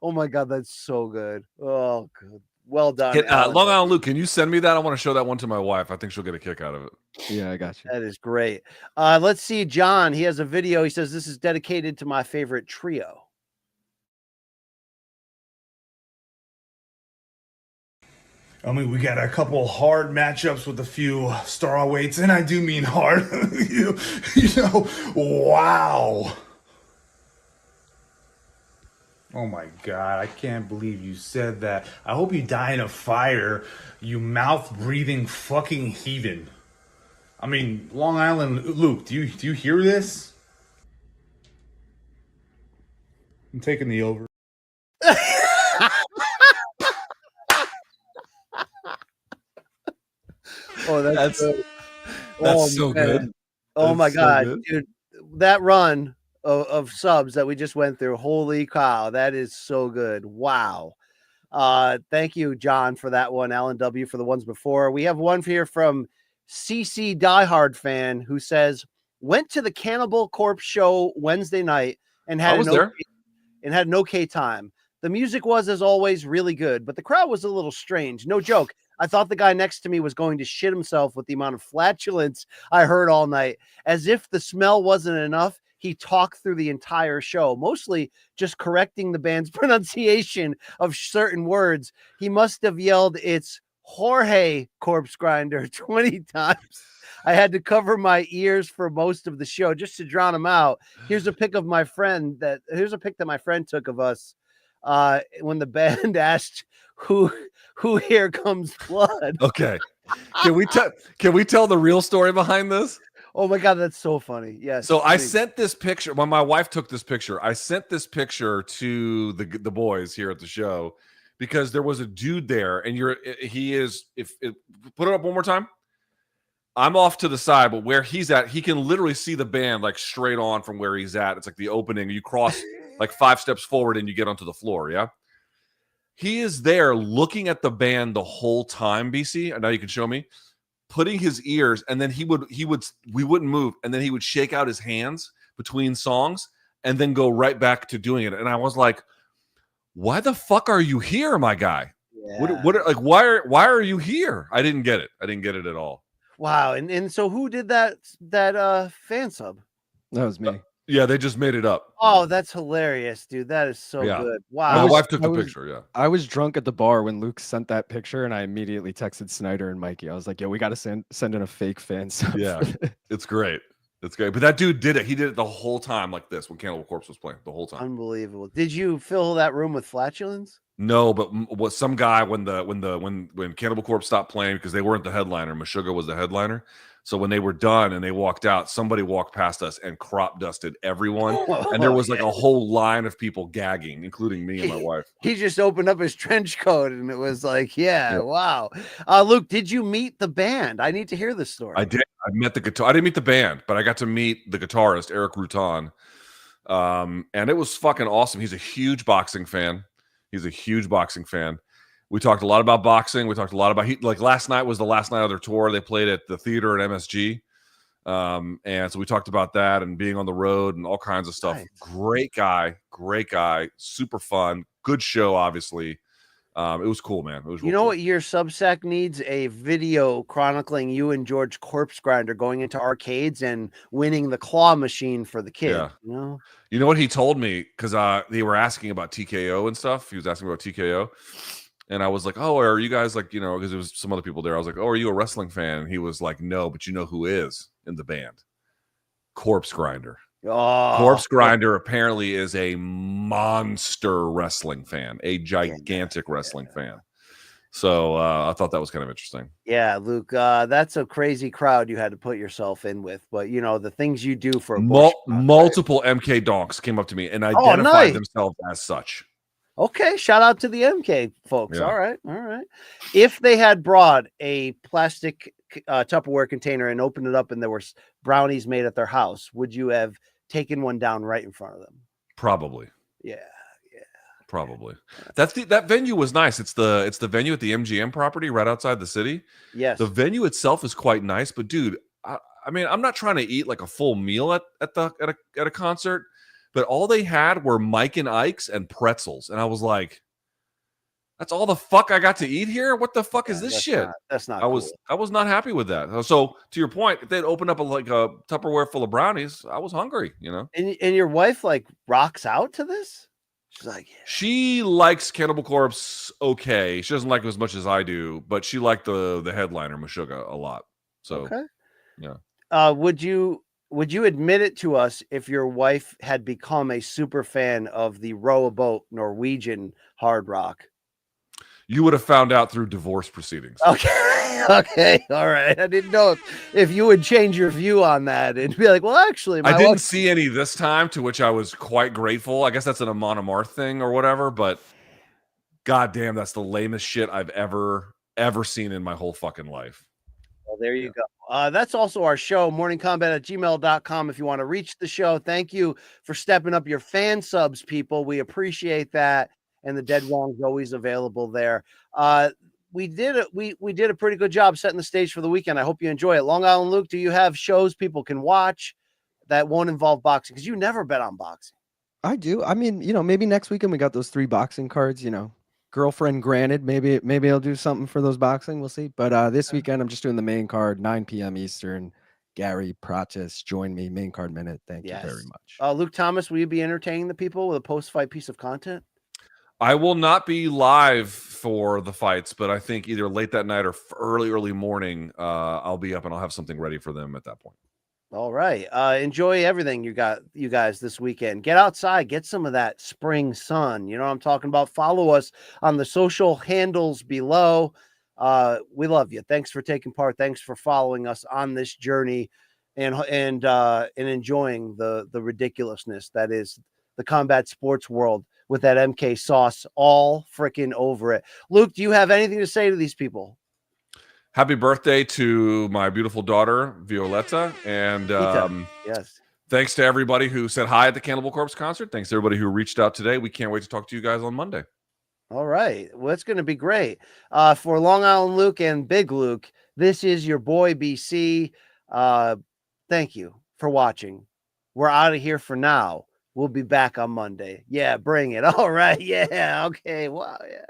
Oh my God, that's so good. Oh, good. Well done. Long Island Luke, can you send me that? I want to show that one to my wife. I think she'll get a kick out of it. Yeah, I got you. That is great. Let's see. John, he has a video. He says, this is dedicated to my favorite trio. I mean, we got a couple hard matchups with a few strawweights, and I do mean hard. Wow. Oh my God, I can't believe you said that. I hope you die in a fire, you mouth-breathing fucking heathen. I mean, Long Island, Luke, do you hear this? I'm taking the over. Oh, that's so good. Oh That's my so God, good. dude, that run of subs that we just went through. Holy cow, that is so good. Wow. Thank you, John, for that one. Alan W for the ones before. We have one here from CC Diehard Fan who says, went to the Cannibal Corpse show Wednesday night and had an okay time. The music was, as always, really good, but the crowd was a little strange. No joke. I thought the guy next to me was going to shit himself with the amount of flatulence I heard all night. As if the smell wasn't enough, he talked through the entire show, mostly just correcting the band's pronunciation of certain words. He must have yelled, "It's Jorge Corpse Grinder 20 times. I had to cover my ears for most of the show just to drown him out. Here's a pic of my friend here's a pic that my friend took of us when the band asked who here comes blood. Okay. Can we tell the real story behind this? Oh my god, that's so funny. Yes. So I please. sent this picture when my wife took this picture. I sent this picture to the boys here at the show because there was a dude there, and put it up one more time. I'm off to the side, but where he's at, he can literally see the band like straight on from where he's at. It's like the opening. You cross like 5 steps forward and you get onto the floor. Yeah. He is there looking at the band the whole time, BC. And now you can show me, putting his ears, and then we wouldn't move, and then he would shake out his hands between songs and then go right back to doing it. And I was like, why the fuck are you here, my guy? Yeah. Why are you here? I didn't get it. I didn't get it at all. Wow. And so who did that fan sub? That was me. Yeah, they just made it up. Oh, that's hilarious, dude. That is so good. Wow. My wife took the picture. Yeah. I was drunk at the bar when Luke sent that picture, and I immediately texted Snyder and Mikey. I was like, yo, we got to send in a fake fan sub. Yeah. It's great. It's great. But that dude did it. He did it the whole time like this when Cannibal Corpse was playing the whole time. Unbelievable. Did you fill that room with flatulence? No, but what some guy when Cannibal Corpse stopped playing, because they weren't the headliner, Meshuggah was the headliner. So when they were done and they walked out, somebody walked past us and crop dusted everyone. And there was like a whole line of people gagging, including me and my wife. He just opened up his trench coat and it was like, wow. Luke, did you meet the band? I need to hear this story. I did. I met the guitar. I didn't meet the band, but I got to meet the guitarist, Eric Rutan. And it was fucking awesome. He's a huge boxing fan. We talked a lot about boxing. We talked a lot about last night was the last night of their tour. They played at the theater at MSG. And so we talked about that and being on the road and all kinds of stuff. Nice. Great guy, super fun, good show, obviously. It was cool, man. It was. You know what your Substack needs? A video chronicling you and George Corpse Grinder going into arcades and winning the claw machine for the kid. Yeah. You know what he told me? Because they were asking about TKO and stuff. He was asking about TKO. And I was like, oh, are you guys like, because there was some other people there. I was like, oh, are you a wrestling fan? And he was like, no, but you know who is in the band? Corpse Grinder. Oh. Corpse Grinder apparently is a monster wrestling fan, a gigantic wrestling fan. So I thought that was kind of interesting. Yeah, Luke, that's a crazy crowd you had to put yourself in with. But, the things you do for multiple MK donks came up to me and identified themselves as such. Okay, shout out to the MK folks. Yeah. All right. If they had brought a plastic Tupperware container and opened it up and there were brownies made at their house, would you have taken one down right in front of them? Probably. Yeah. Probably. That venue was nice. It's the venue at the MGM property right outside the city. Yes. The venue itself is quite nice, but dude, I mean, I'm not trying to eat like a full meal at a concert. But all they had were Mike and Ike's and pretzels. And I was like, that's all the fuck I got to eat here? What the fuck is this shit? That's not cool. I was not happy with that. So to your point, if they'd opened up a Tupperware full of brownies, I was hungry, And your wife rocks out to this? She's like, she likes Cannibal Corpse okay. She doesn't like it as much as I do, but she liked the headliner, Meshuggah, a lot. So yeah. Would you admit it to us if your wife had become a super fan of the row a boat Norwegian hard rock? You would have found out through divorce proceedings. Okay. All right. I didn't know if you would change your view on that and be like, well, actually, I didn't see any this time, to which I was quite grateful. I guess that's an Amon Amarth thing or whatever, but goddamn, that's the lamest shit I've ever seen in my whole fucking life. Well, there you go. That's also our show, morningkombat@gmail.com. If you want to reach the show, thank you for stepping up your fan subs, people. We appreciate that. And the Dead Wrong's always available there. We did a pretty good job setting the stage for the weekend. I hope you enjoy it. Long Island Luke, do you have shows people can watch that won't involve boxing? Because you never bet on boxing. I do. I mean, maybe next weekend we got those 3 boxing cards, girlfriend granted, maybe I'll do something for those boxing. We'll see. But this weekend I'm just doing the main card, 9 p.m. Eastern. Gary, Prates, join me, main card minute. Thank you very much. Luke Thomas, will you be entertaining the people with a post-fight piece of content? I will not be live for the fights, but I think either late that night or early morning, I'll be up and I'll have something ready for them at that point. All right. Enjoy everything you guys this weekend. Get outside, get some of that spring sun. You know what I'm talking about? Follow us on the social handles below. We love you. Thanks for taking part. Thanks for following us on this journey and enjoying the ridiculousness that is the combat sports world with that MK sauce all freaking over it. Luke, do you have anything to say to these people? Happy birthday to my beautiful daughter, Violetta. And yes, thanks to everybody who said hi at the Cannibal Corpse concert. Thanks to everybody who reached out today. We can't wait to talk to you guys on Monday. All right. Well, it's going to be great. For Long Island Luke and Big Luke, this is your boy BC. Thank you for watching. We're out of here for now. We'll be back on Monday. Yeah, bring it. All right. Yeah. Okay. Wow. Yeah.